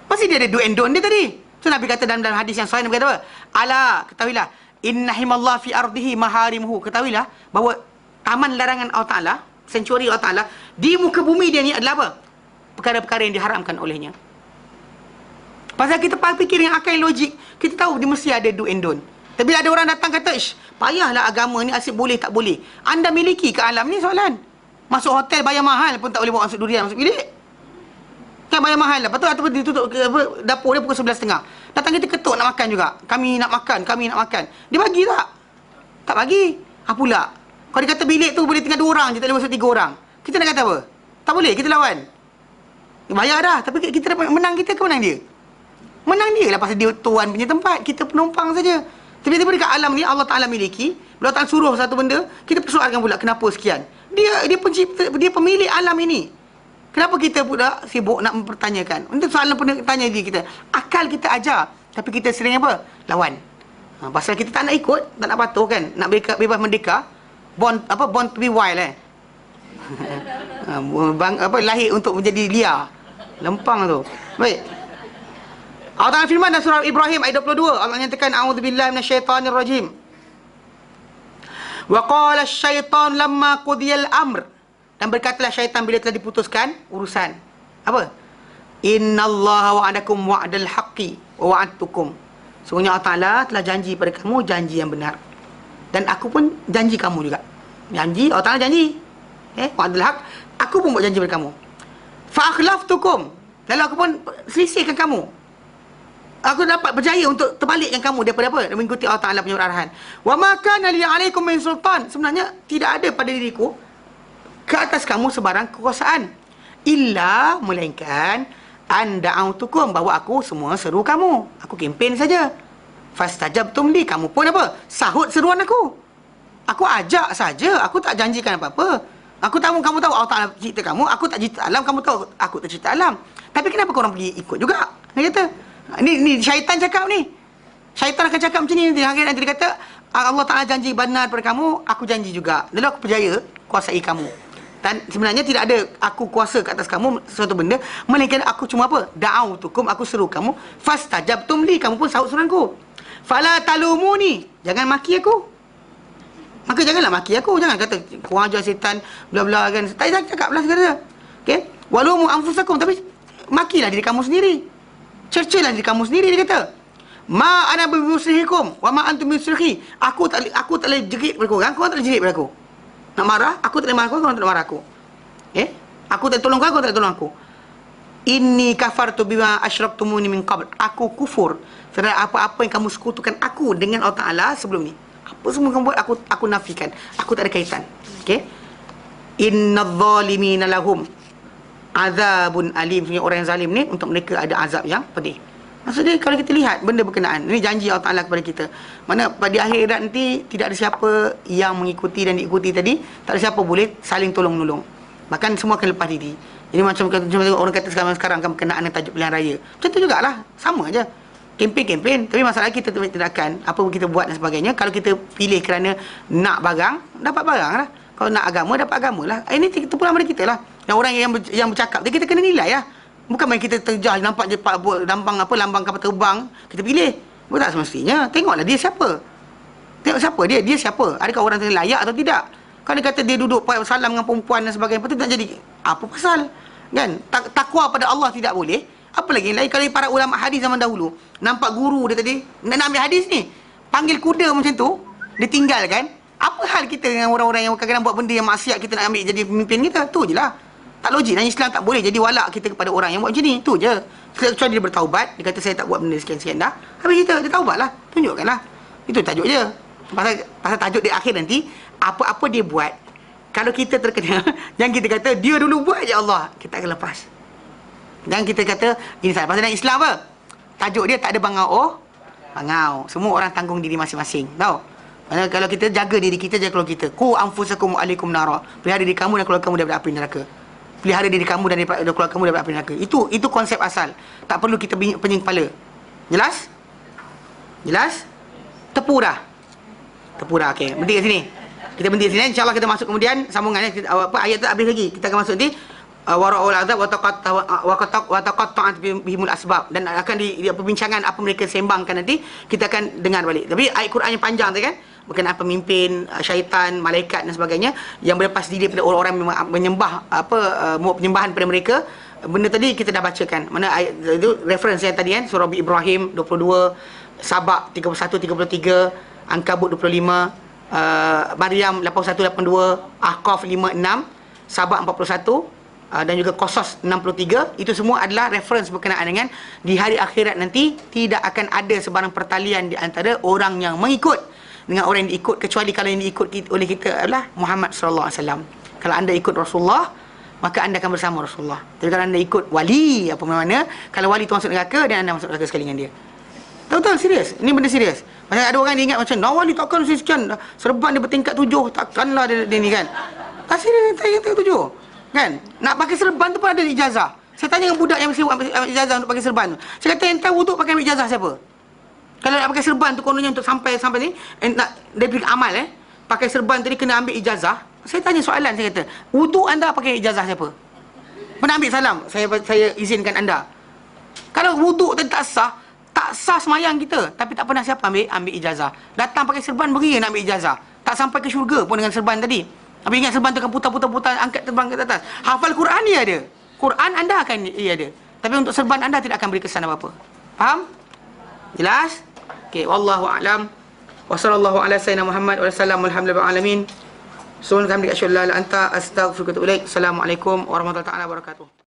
Pasti dia ada do and don't dia tadi. So Nabi kata dalam hadis yang sahih, Nabi kata apa? Ala, ketahuilah, innahimallah fi ardihi maharimuhu. Ketahuilah bahawa taman larangan Allah Ta'ala, sanctuary Allah Ta'ala, di muka bumi dia ni adalah apa? Perkara-perkara yang diharamkan olehnya. Pasal kita fikir yang akal logik, kita tahu dia mesti ada do and don't. Tapi bila ada orang datang kata, payahlah agama ni, asyik boleh tak boleh. Anda miliki ke alam ni soalan. Masuk hotel bayar mahal pun tak boleh bawa masuk durian masuk bilik. Kan bayar mahal lah. Lepas tu ataupun ditutup dapur dia pukul 11.30. Datang kita ketuk nak makan juga. Kami nak makan. Dia bagi tak? Tak bagi. Apa pula? Kalau dia kata bilik tu boleh tinggal 2 orang je, tak boleh masuk 3 orang. Kita nak kata apa? Tak boleh, kita lawan. Dia bayar dah. Tapi kita dapat menang kita ke menang dia? Menang dia lah, pasal dia tuan punya tempat, kita penumpang saja. Tiba-tiba dekat alam ni Allah Ta'ala miliki, bila Allah Ta'ala suruh satu benda, kita persoalkan pula kenapa sekian. Dia pencipta, dia pemilik alam ini. Kenapa kita pula sibuk nak mempertanyakan? Untuk soalan pun tanya diri kita. Akal kita ajar, tapi kita sering apa? Lawan. Pasal kita tak nak ikut, tak nak patuh kan, nak bebas merdeka, born to be wild lahir untuk menjadi liar. Lempang tu. Baik. Allah Ta'ala firman dalam surah Ibrahim ayat 22. Allah nyatakan, a'udzubillahi minasyaitanir rajim. Wa qala asy-syaitan lamma qudiyal amr. Dan berkatalah syaitan bila telah diputuskan urusan. Apa? Innallaha wa'adakum wa'dal haqqi wa wa'adtukum. Sungguhnya Allah Ta'ala telah janji pada kamu janji yang benar. Dan aku pun janji kamu juga. Janji, Allah Ta'ala janji. Wa'dal haqq. Aku pun buat janji pada kamu. Fa akhlaftukum. Lalu aku pun selisihkan kamu. Aku dapat berjaya untuk terbalikkan kamu daripada apa? Dan mengikuti Allah Ta'ala punya arahan. Wa ma kana li 'alaikum min sultan. Sebenarnya tidak ada pada diriku ke atas kamu sebarang kekuasaan. Illa, melainkan anda autukum, bahawa aku semua seru kamu. Aku kempen saja. Fastajabtum li, kamu pun apa? Sahut seruan aku. Aku ajak saja, aku tak janjikan apa-apa. Aku tahu, kamu tahu Allah Ta'ala cipta kamu, aku tak cipta alam, kamu tahu aku tak cipta alam. Tapi kenapa korang pergi ikut juga? Dia kata, ni syaitan cakap ni. Syaitan akan cakap macam ni nanti. Nanti dia kata, Allah Ta'ala janji benar pada kamu, aku janji juga. Lalu aku percaya kuasai kamu. Dan sebenarnya tidak ada aku kuasa ke atas kamu sesuatu benda, melainkan aku cuma apa? Da'autukum, aku seru kamu. Fastajabtum li, kamu pun sahut seruanku. Fala talumuni, jangan maki aku. Maka janganlah maki aku. Jangan kata kurang ajar setan, bla bla kan. Tak payah cakaplah segala. Okey? Walumu anfusakum, tapi makilah diri kamu sendiri. Cercalah diri kamu sendiri, dia kata. Ma ana bimusrihikum wa ma antum bimusrihi. Aku tak boleh jerit pada korang, korang tak boleh jerit pada aku. Nak marah, aku tak boleh marah korang, korang tak boleh marah aku. Aku tak tolong korang, korang tak tolong aku. Inni kafartu bima asyraktumuni min qabl. Aku kufur terhadap apa-apa yang kamu sekutukan aku dengan Allah Ta'ala sebelum ni. Apa semua kamu buat, aku nafikan. Aku tak ada kaitan. Okey? Innadh-dhalimina lahum azabun alim. Sebenarnya orang yang zalim ni, untuk mereka ada azab yang pedih. Maksudnya kalau kita lihat benda berkenaan, ini janji Allah Ta'ala kepada kita. Mana pada akhirat nanti tidak ada siapa yang mengikuti dan diikuti tadi, tak ada siapa boleh saling tolong-menolong. Bahkan semua akan lepas diri. Jadi macam orang kata sekarang kan berkenaan dengan tajuk pilihan raya. Macam tu jugalah, sama aja. Kempen. Tapi masalah kita tindakan, apa kita buat dan sebagainya. Kalau kita pilih kerana nak barang, dapat barang lah. Kalau nak agama, dapat agama lah. Ini kita pulang pada kita lah. Yang orang yang bercakap, kita kena nilai lah. Bukan main kita terjah, nampak je lambang kapal terbang, kita pilih. Bukan tak semestinya. Tengoklah dia siapa. Tengok siapa dia. Dia siapa? Adakah orang tu layak atau tidak? Kalau dia kata dia duduk salam dengan perempuan dan sebagainya, betul tak jadi apa pasal? Kan? Takwa pada Allah tidak boleh. Apa lagi yang lain? Kalau para ulama hadis zaman dahulu, nampak guru dia tadi nak ambil hadis ni, panggil kuda macam tu, dia tinggalkan. Apa hal kita dengan orang-orang yang kadang-kadang buat benda yang maksiat, kita nak ambil jadi pemimpin kita? Tu je lah. Tak logik. Dan Islam tak boleh jadi walak kita kepada orang yang buat macam ni. Tu je. Kecuali dia bertaubat, dia kata saya tak buat benda sekian-sekian dah. Habis dia taubat lah. Tunjukkanlah. Itu tajuk je. Pasal tajuk di akhir nanti, apa-apa dia buat, kalau kita terkena, jangan kita kata dia dulu buat je Allah, kita akan lepas. Jangan kita kata ini salah. Pasal dalam Islam apa? Tajuk dia tak ada bangau. Semua orang tanggung diri masing-masing. Tahu? Maksudnya kalau kita jaga diri kita, jaga keluarga kita. Qu anfusakum alaikum nara. Pelihara diri kamu dan keluarga kamu daripada api neraka. Pelihara diri kamu dan keluarga kamu daripada api neraka. Itu konsep asal. Tak perlu kita pening kepala. Jelas? Jelas? Tepu dah. Okey. Berhenti kat sini. Kita berhenti kat sini. InsyaAllah kita masuk kemudian sambungannya. Ayat tu habis lagi. Kita akan masuk nanti. Wara'ul azab wa taqatta'at bihimul asbab, dan akan di perbincangan apa mereka sembangkan nanti kita akan dengar balik. Tapi ayat Quran yang panjang tu kan berkenaan pemimpin, syaitan, malaikat dan sebagainya yang berlepas diri daripada orang-orang yang menyembah penyembahan pada mereka. Benda tadi kita dah bacakan. Mana ayat itu reference yang tadi kan, surah Ibrahim 22, Sabak 31 33, Ankabut 25, Maryam 81 82, Ahqaf 56, Sabak 41, dan juga Qasas 63. Itu semua adalah reference berkenaan dengan di hari akhirat nanti tidak akan ada sebarang pertalian di antara orang yang mengikut dengan orang yang diikut, kecuali kalau yang diikut oleh kita adalah Muhammad sallallahu alaihi wasallam. Kalau anda ikut Rasulullah, maka anda akan bersama Rasulullah. Tapi kalau anda ikut wali, apa mana, kalau wali tu masuk neraka dan anda masuk neraka sekali dengan dia. Betul, serius. Ini benda serius. Macam ada orang dia ingat macam, nah, wali takkan sekian, serban dia bertingkat 7, takkanlah dia ni kan. Tak serius, tak tingkat 7. Kan? Nak pakai serban tu pun ada ijazah. Saya tanya dengan budak yang mesti ambil ijazah untuk pakai serban tu. Saya kata, entah wuduk pakai ambil ijazah siapa? Kalau nak pakai serban tu kononnya untuk sampai ni, nak dia pergi amal pakai serban tadi kena ambil ijazah. Saya tanya soalan, saya kata, wuduk anda pakai ijazah siapa? Pernah ambil salam? Saya izinkan anda. Kalau wuduk tadi tak sah semayang kita, tapi tak pernah siapa ambil ijazah. Datang pakai serban, beri nak ambil ijazah. Tak sampai ke syurga pun dengan serban tadi. Tapi ingat serban tu kan putar, angkat terbang ke atas. Hafal Quran dia ada. Quran anda akan ia ada. Tapi untuk serban anda tidak akan beri kesan apa-apa. Faham? Jelas? Okey, wallahu a'lam. Wa sallallahu ala sayyidina Muhammad wa sallam alhamdulillahi alamin. Subhanaka hamdika asyhadu an la ilaha illa anta astaghfiruka wa atubu ilaik. Assalamualaikum warahmatullahi wabarakatuh.